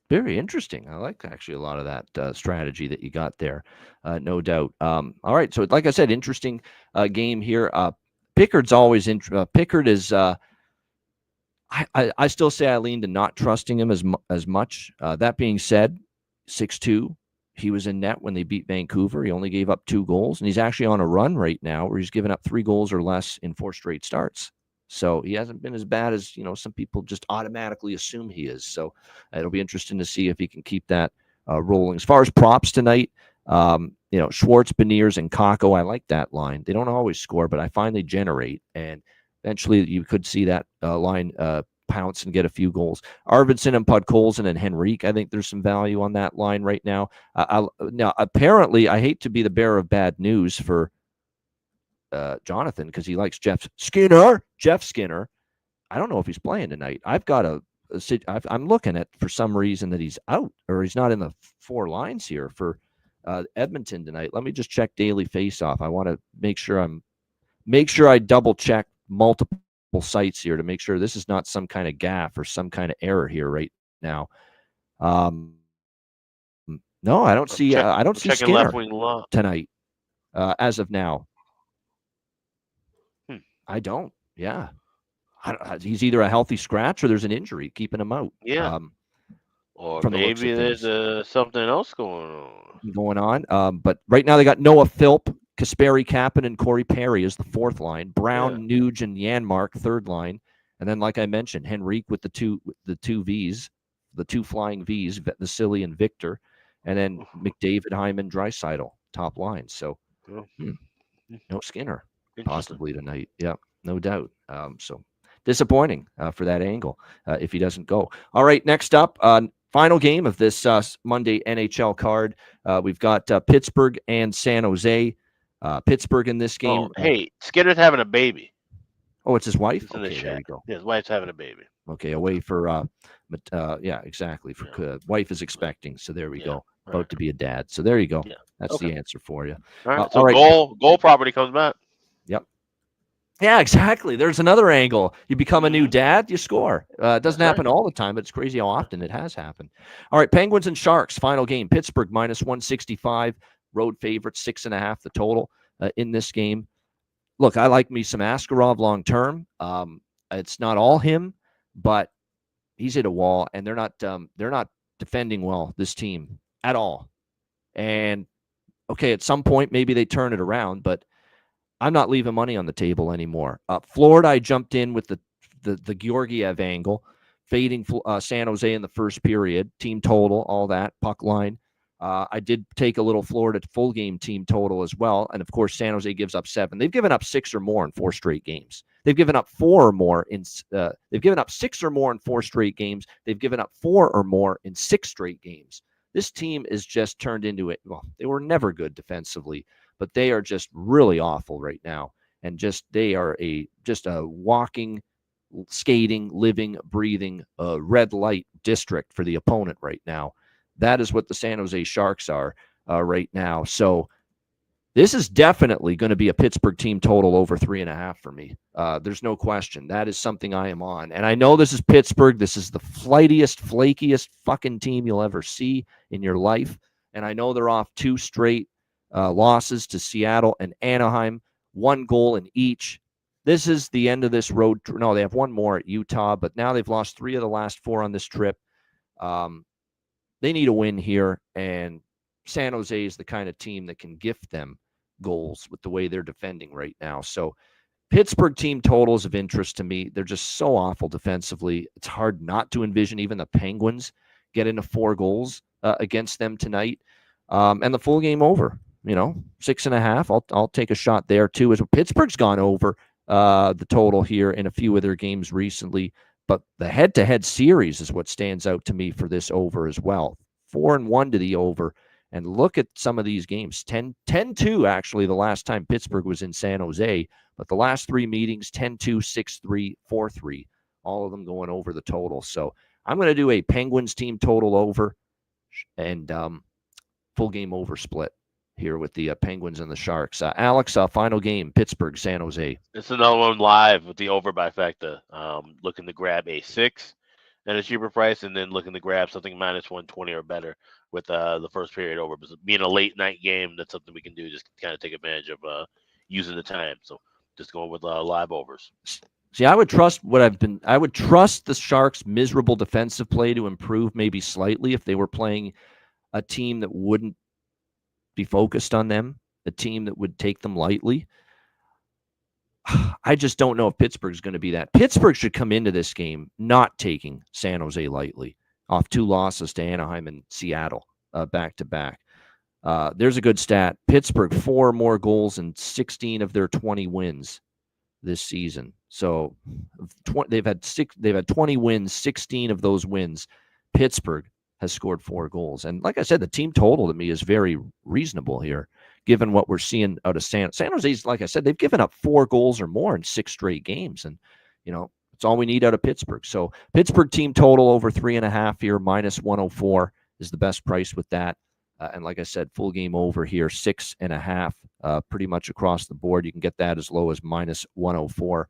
S2: Very interesting. I like actually a lot of that strategy that you got there, no doubt. All right, so like I said, interesting game here. Pickard's always Pickard is. I still say I lean to not trusting him as much. That being said, 6'2", he was in net when they beat Vancouver. He only gave up 2 goals, and he's actually on a run right now where he's given up 3 goals or less in 4 straight starts. So he hasn't been as bad as some people just automatically assume he is. So it'll be interesting to see if he can keep that rolling. As far as props tonight, Schwartz, Beniers, and Kakko, I like that line. They don't always score, but I find they generate, and eventually you could see that line pounce and get a few goals. Arvidsson and Podkolzin and Henrique, I think there's some value on that line right now. Now, apparently, I hate to be the bearer of bad news for Jonathan because he likes Jeff Skinner. I don't know if he's playing tonight. I've got I'm looking at for some reason that he's out or he's not in the 4 lines here for Edmonton tonight. Let me just check daily faceoff. I want to make sure I double check multiple sites here to make sure this is not some kind of gaffe or some kind of error here right now. No, I don't see. I don't see Skinner
S3: left wing
S2: tonight as of now. I don't. Yeah, he's either a healthy scratch or there's an injury keeping him out.
S3: Yeah. Or maybe there's something else going
S2: on. But right now they got Noah Philp, Kasperi Kapanen, and Corey Perry is the 4th line. Brown, Nuge, and Janmark 3rd line. And then, like I mentioned, Henrique with the two Vs, the 2 flying Vs, Vasily and Victor. And then McDavid, Hyman, Draisaitl, top line. So no Skinner possibly tonight. Yeah, no doubt. So disappointing for that angle if he doesn't go. All right, next up, final game of this Monday NHL card. We've got Pittsburgh and San Jose. Pittsburgh in this game.
S3: Hey, Skinner's having a baby.
S2: Oh, it's his wife?
S3: Okay,
S2: there you go.
S3: Yeah, his wife's having a baby.
S2: Okay, away for, yeah, exactly. For wife is expecting, so there we go. About to be a dad. So there you go. Yeah. That's the answer for you.
S3: All right, so goal property comes back.
S2: Yep. Yeah, exactly. There's another angle. You become a new dad, you score. It doesn't happen all the time, but it's crazy how often it has happened. All right, Penguins and Sharks, final game. Pittsburgh minus 165. Road favorite, 6.5 the total in this game. Look, I like me some Askarov long term. It's not all him, but he's hit a wall, and they're not defending well, this team at all. And okay, at some point maybe they turn it around, but I'm not leaving money on the table anymore. Florida, I jumped in with the Georgiev angle, fading San Jose in the first period, team total, all that, puck line. I did take a little Florida full game team total as well. And of course, San Jose gives up 7. They've given up 6 or more in 4 straight games. They've given up 4 or more they've given up 6 or more in 4 straight games. They've given up 4 or more in 6 straight games. This team is just turned into it. Well, they were never good defensively, but they are just really awful right now. And they are just a walking, skating, living, breathing red light district for the opponent right now. That is what the San Jose Sharks are right now. So this is definitely going to be a Pittsburgh team total over 3.5 for me. There's no question. That is something I am on. And I know this is Pittsburgh. This is the flightiest, flakiest fucking team you'll ever see in your life. And I know they're off 2 straight losses to Seattle and Anaheim, 1 goal in each. This is the end of this road. No, they have 1 more at Utah, but now they've lost 3 of the last 4 on this trip. They need a win here, and San Jose is the kind of team that can gift them goals with the way they're defending right now. So Pittsburgh team totals of interest to me. They're just so awful defensively. It's hard not to envision even the Penguins get into 4 goals against them tonight. And the full game over, 6.5. I'll take a shot there too. As Pittsburgh's gone over the total here in a few of their games recently. But the head-to-head series is what stands out to me for this over as well. 4-1 to the over. And look at some of these games. 10-2, actually, the last time Pittsburgh was in San Jose. But the last 3 meetings, 10-2, 6-3, 4-3. All of them going over the total. So I'm going to do a Penguins team total over. And full game over split here with the Penguins and the Sharks. Alex, final game, Pittsburgh, San Jose.
S3: It's another one live with the over by factor. Looking to grab a 6 and a cheaper price, and then looking to grab something minus 120 or better with the first period over. But being a late night game, that's something we can do. Just kind of take advantage of using the time. So just going with live overs.
S2: See, I would trust the Sharks' miserable defensive play to improve maybe slightly if they were playing a team that wouldn't be focused on them, a team that would take them lightly. I just don't know if Pittsburgh's going to be that. Pittsburgh should come into this game not taking San Jose lightly off 2 losses to Anaheim and Seattle back-to-back. There's a good stat. Pittsburgh, 4 more goals in 16 of their 20 wins this season. So they've had 20 wins, 16 of those wins. Pittsburgh has scored 4 goals. And like I said, the team total to me is very reasonable here, given what we're seeing out of San Jose's. Like I said, they've given up 4 goals or more in 6 straight games. And, it's all we need out of Pittsburgh. So Pittsburgh team total over 3.5 here, minus 104 is the best price with that. And like I said, full game over here, 6.5, pretty much across the board. You can get that as low as minus 104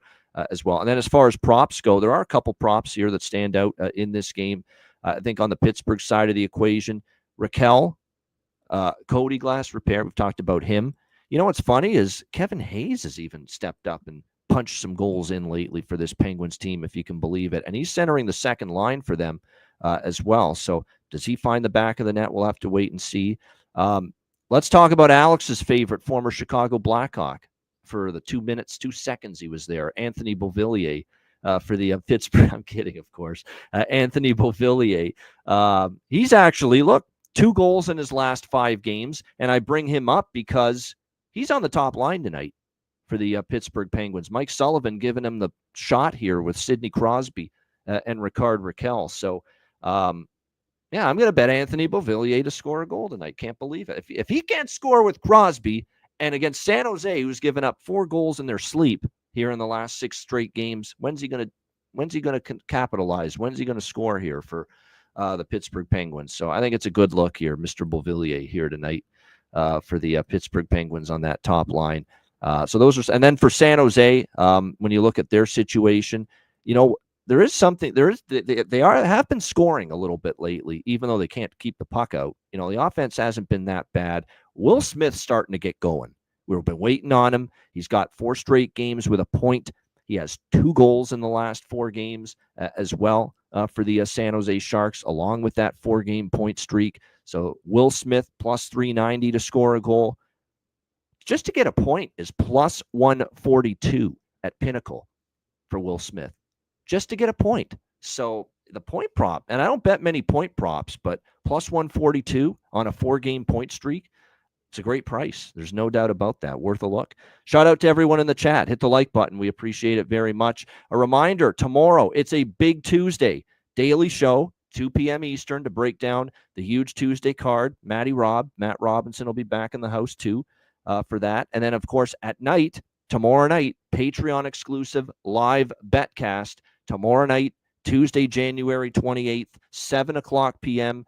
S2: as well. And then as far as props go, there are a couple props here that stand out in this game. I think on the Pittsburgh side of the equation, Raquel, Cody Glass repair. We've talked about him. What's funny is Kevin Hayes has even stepped up and punched some goals in lately for this Penguins team, if you can believe it. And he's centering the second line for them as well. So does he find the back of the net? We'll have to wait and see. Let's talk about Alex's favorite, former Chicago Blackhawk. For the 2 minutes, 2 seconds he was there, Anthony Beauvillier for the Pittsburgh. I'm kidding, of course. Anthony Beauvillier. He's actually, 2 goals in his last 5 games, and I bring him up because he's on the top line tonight for the Pittsburgh Penguins. Mike Sullivan giving him the shot here with Sidney Crosby and Ricard Raquel. So, I'm going to bet Anthony Beauvillier to score a goal tonight. Can't believe it. If he can't score with Crosby, and against San Jose, who's given up 4 goals in their sleep here in the last 6 straight games, when's he going to capitalize? When's he going to score here for the Pittsburgh Penguins? So I think it's a good look here, Mr. Beauvillier here tonight for the Pittsburgh Penguins on that top line. So those are, and then for San Jose, when you look at their situation, there is something. They have been scoring a little bit lately, even though they can't keep the puck out. The offense hasn't been that bad. Will Smith's starting to get going. We've been waiting on him. He's got 4 straight games with a point. He has 2 goals in the last 4 games as well for the San Jose Sharks, along with that 4-game point streak. So Will Smith plus 390 to score a goal. Just to get a point is plus 142 at Pinnacle for Will Smith. Just to get a point. So the point prop, and I don't bet many point props, but plus 142 on a 4-game point streak, it's a great price. There's no doubt about that. Worth a look. Shout out to everyone in the chat. Hit the like button. We appreciate it very much. A reminder, tomorrow, it's a big Tuesday. Daily show, 2 p.m. Eastern, to break down the huge Tuesday card. Matt Robinson will be back in the house too for that. And then, of course, at night, tomorrow night, Patreon exclusive live betcast. Tomorrow night, Tuesday, January 28th, 7 o'clock p.m.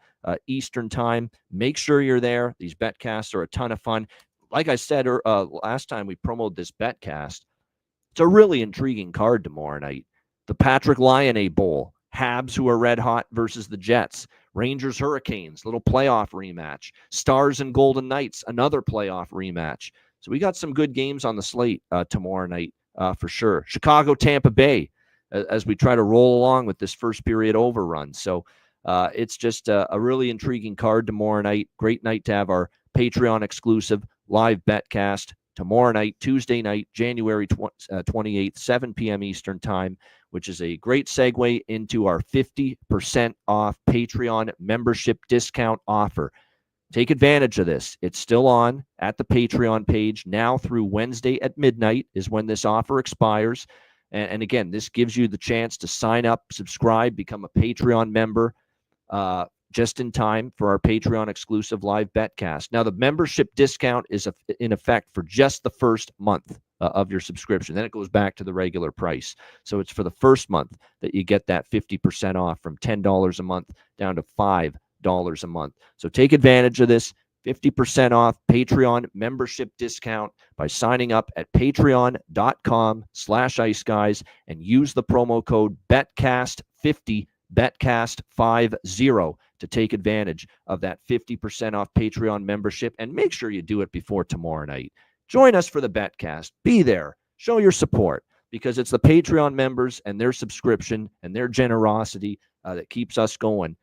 S2: Eastern time. Make sure you're there. These betcasts are a ton of fun. Like I said last time we promoted this betcast, it's a really intriguing card tomorrow night. The Patrick Laine Bowl. Habs, who are red hot, versus the Jets. Rangers Hurricanes, little playoff rematch. Stars and Golden Knights, another playoff rematch. So we got some good games on the slate tomorrow night for sure. Chicago, Tampa Bay, as we try to roll along with this first period overrun. So it's just a really intriguing card tomorrow night. Great night to have our Patreon exclusive live betcast tomorrow night, Tuesday night, January 28th, 7 p.m. Eastern time, which is a great segue into our 50% off Patreon membership discount offer. Take advantage of this. It's still on at the Patreon page now through Wednesday at midnight is when this offer expires. And again, this gives you the chance to sign up, subscribe, become a Patreon member just in time for our Patreon exclusive live betcast. Now, the membership discount is in effect for just the first month of your subscription. Then it goes back to the regular price. So it's for the first month that you get that 50% off from $10 a month down to $5 a month. So take advantage of this. 50% off Patreon membership discount by signing up at patreon.com/iceguys and use the promo code BETCAST50, BETCAST50 to take advantage of that 50% off Patreon membership. And make sure you do it before tomorrow night. Join us for the BetCast. Be there. Show your support, because it's the Patreon members and their subscription and their generosity that keeps us going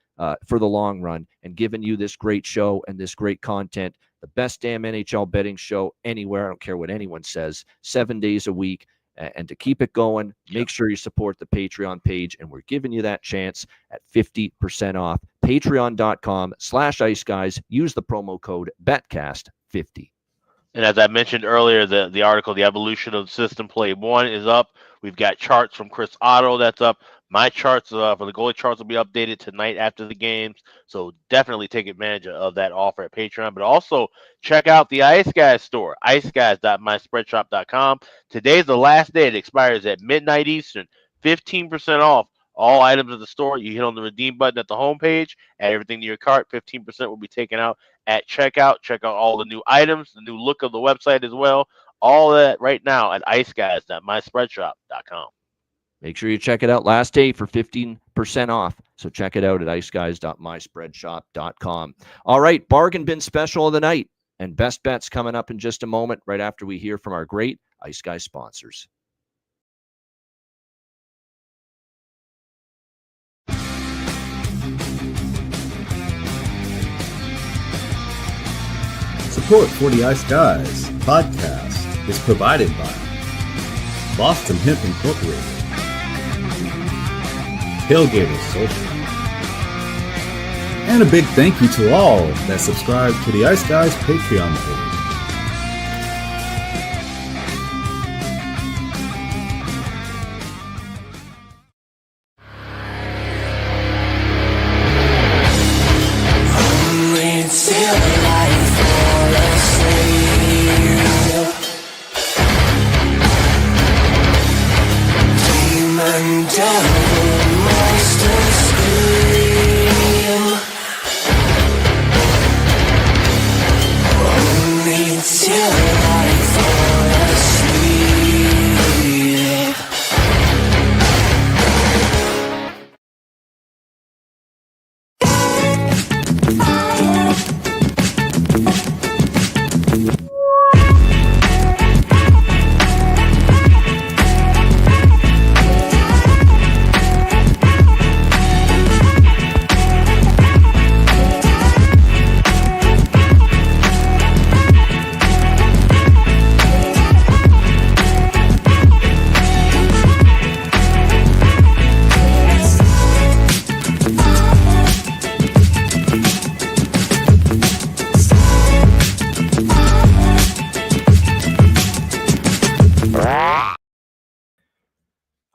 S2: for the long run and giving you this great show and this great content. The best damn NHL betting show anywhere. I don't care what anyone says. 7 days a week. And to keep it going, make sure you support the Patreon page. And we're giving you that chance at 50% off. Patreon.com/iceguys. Use the promo code BETCAST50.
S3: And as I mentioned earlier, the article, The Evolution of System Play 1, is up. We've got charts from Chris Otto that's up. My charts for the goalie charts will be updated tonight after the games. So definitely take advantage of that offer at Patreon. But also check out the Ice Guys store, iceguys.myspreadshop.com. Today's the last day. It expires at midnight Eastern. 15% off all items at the store. You hit on the redeem button at the homepage, add everything to your cart. 15% will be taken out at checkout. Check out all the new items, the new look of the website as well. All that right now at iceguys.myspreadshop.com.
S2: Make sure you check it out. Last day for 15% off. So check it out at iceguys.myspreadshop.com. All right, bargain bin special of the night and best bets coming up in just a moment, right after we hear from our great Ice Guys sponsors.
S4: Support for the Ice Guys podcast is provided by Boston Hemp Incorporated, Tailgaters Social, and a big thank you to all that subscribe to the Ice Guys Patreon page.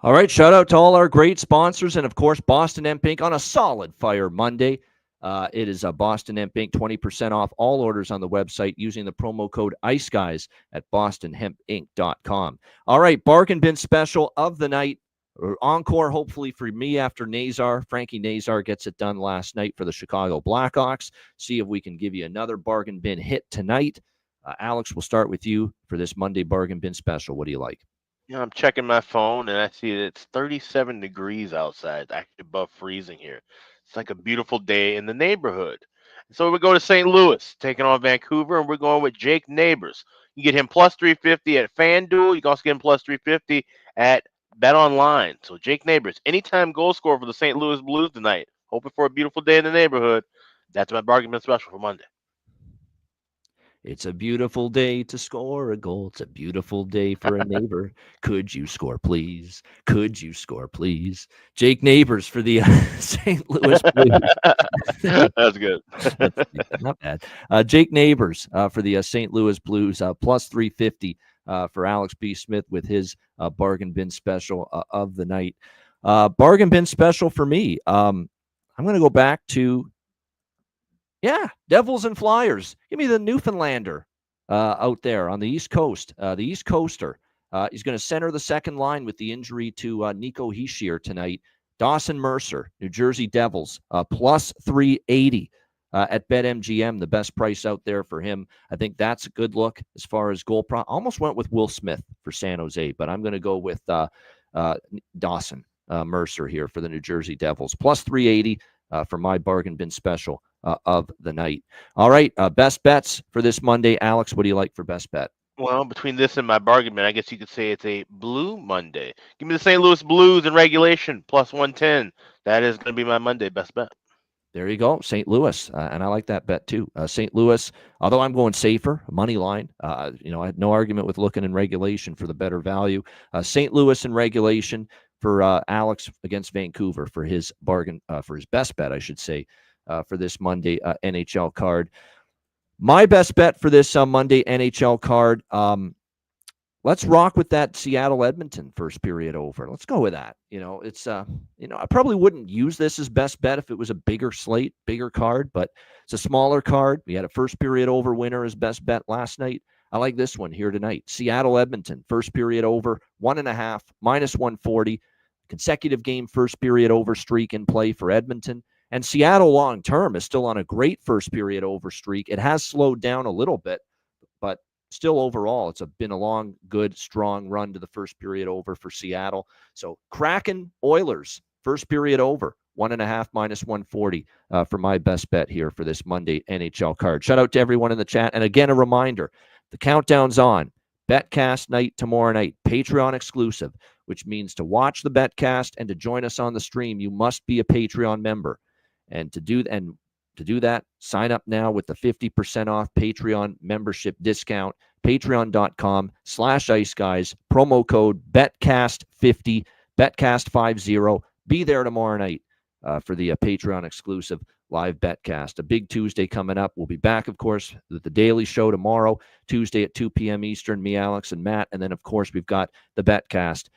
S2: All right, shout out to all our great sponsors and, of course, Boston Hemp Inc. on a solid fire Monday. It is a Boston Hemp Inc. 20% off all orders on the website using the promo code ICEGUYS at bostonhempinc.com. All right, bargain bin special of the night. Encore, hopefully, for me after Nazar. Frankie Nazar gets it done last night for the Chicago Blackhawks. See if we can give you another bargain bin hit tonight. Alex, we'll start with you for this Monday bargain bin special. What do you like?
S3: Yeah, I'm checking my phone and I see that it's 37 degrees outside. It's actually above freezing here. It's like a beautiful day in the neighborhood. So we go to St. Louis, taking on Vancouver, and we're going with Jake Neighbors. You get him plus 350 at FanDuel. You can also get him plus 350 at BetOnline. So Jake Neighbors, anytime goal scorer for the St. Louis Blues tonight. Hoping for a beautiful day in the neighborhood. That's my bargain bin special for Monday.
S2: It's a beautiful day to score a goal. It's a beautiful day for a neighbor. Could you score, please? Could you score, please? Jake Neighbors for the St. Louis Blues.
S3: That's good.
S2: Not bad. Jake Neighbors for the St. Louis Blues, plus 350 for Alex B. Smith with his bargain bin special of the night. Bargain bin special for me. I'm going to go back to Devils and Flyers. Give me the Newfoundlander out there on the East Coast. The East Coaster. He's going to center the second line with the injury to Nico Hischier tonight. Dawson Mercer, New Jersey Devils, plus 380. at BetMGM, the best price out there for him. I think that's a good look as far as goal prop. Almost went with Will Smith for San Jose, but I'm going to go with Dawson Mercer here for the New Jersey Devils. Plus 380 for my bargain bin special of the night. All right, best bets for this Monday. Alex, what do you like for best bet?
S3: Well, between this and my bargain bin, I guess you could say it's a Blue Monday. Give me the St. Louis Blues in regulation, plus 110. That is going to be my Monday best bet.
S2: There you go, St. Louis, and I like that bet too. St. Louis, although I'm going safer, money line. I had no argument with looking in regulation for the better value. St. Louis in regulation for Alex against Vancouver for his bargain, for his best bet, I should say, for this Monday NHL card. My best bet for this Monday NHL card, let's rock with that Seattle Edmonton first period over. Let's go with that. It's I probably wouldn't use this as best bet if it was a bigger slate, bigger card, but it's a smaller card. We had a first period over winner as best bet last night. I like this one here tonight. Seattle Edmonton first period over 1.5 minus 140. Consecutive game first period over streak in play for Edmonton. And Seattle long term is still on a great first period over streak. It has slowed down a little bit, but still overall, it's been a long, good, strong run to the first period over for Seattle. So Kraken Oilers, first period over, 1.5 minus 140 for my best bet here for this Monday NHL card. Shout out to everyone in the chat. And again, a reminder, the countdown's on. Betcast night tomorrow night, Patreon exclusive, which means to watch the Betcast and to join us on the stream, you must be a Patreon member. And to do that, sign up now with the 50% off Patreon membership discount, patreon.com/Ice Guys, promo code BETCAST50, BETCAST50. Be there tomorrow night for the Patreon exclusive live Betcast. A big Tuesday coming up. We'll be back, of course, with the Daily Show tomorrow, Tuesday at 2 p.m. Eastern, me, Alex, and Matt. And then, of course, we've got the Betcast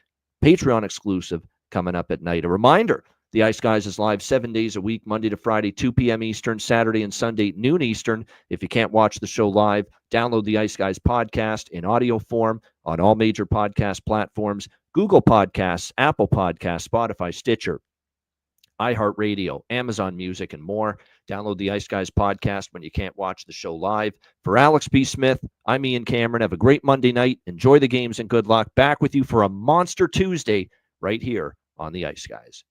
S2: Patreon exclusive coming up at night. A reminder, the Ice Guys is live 7 days a week, Monday to Friday, 2 p.m. Eastern, Saturday and Sunday, noon Eastern. If you can't watch the show live, download the Ice Guys podcast in audio form on all major podcast platforms, Google Podcasts, Apple Podcasts, Spotify, Stitcher, iHeartRadio, Amazon Music, and more. Download the Ice Guys podcast when you can't watch the show live. For Alex B. Smith, I'm Ian Cameron. Have a great Monday night. Enjoy the games and good luck. Back with you for a Monster Tuesday right here on the Ice Guys.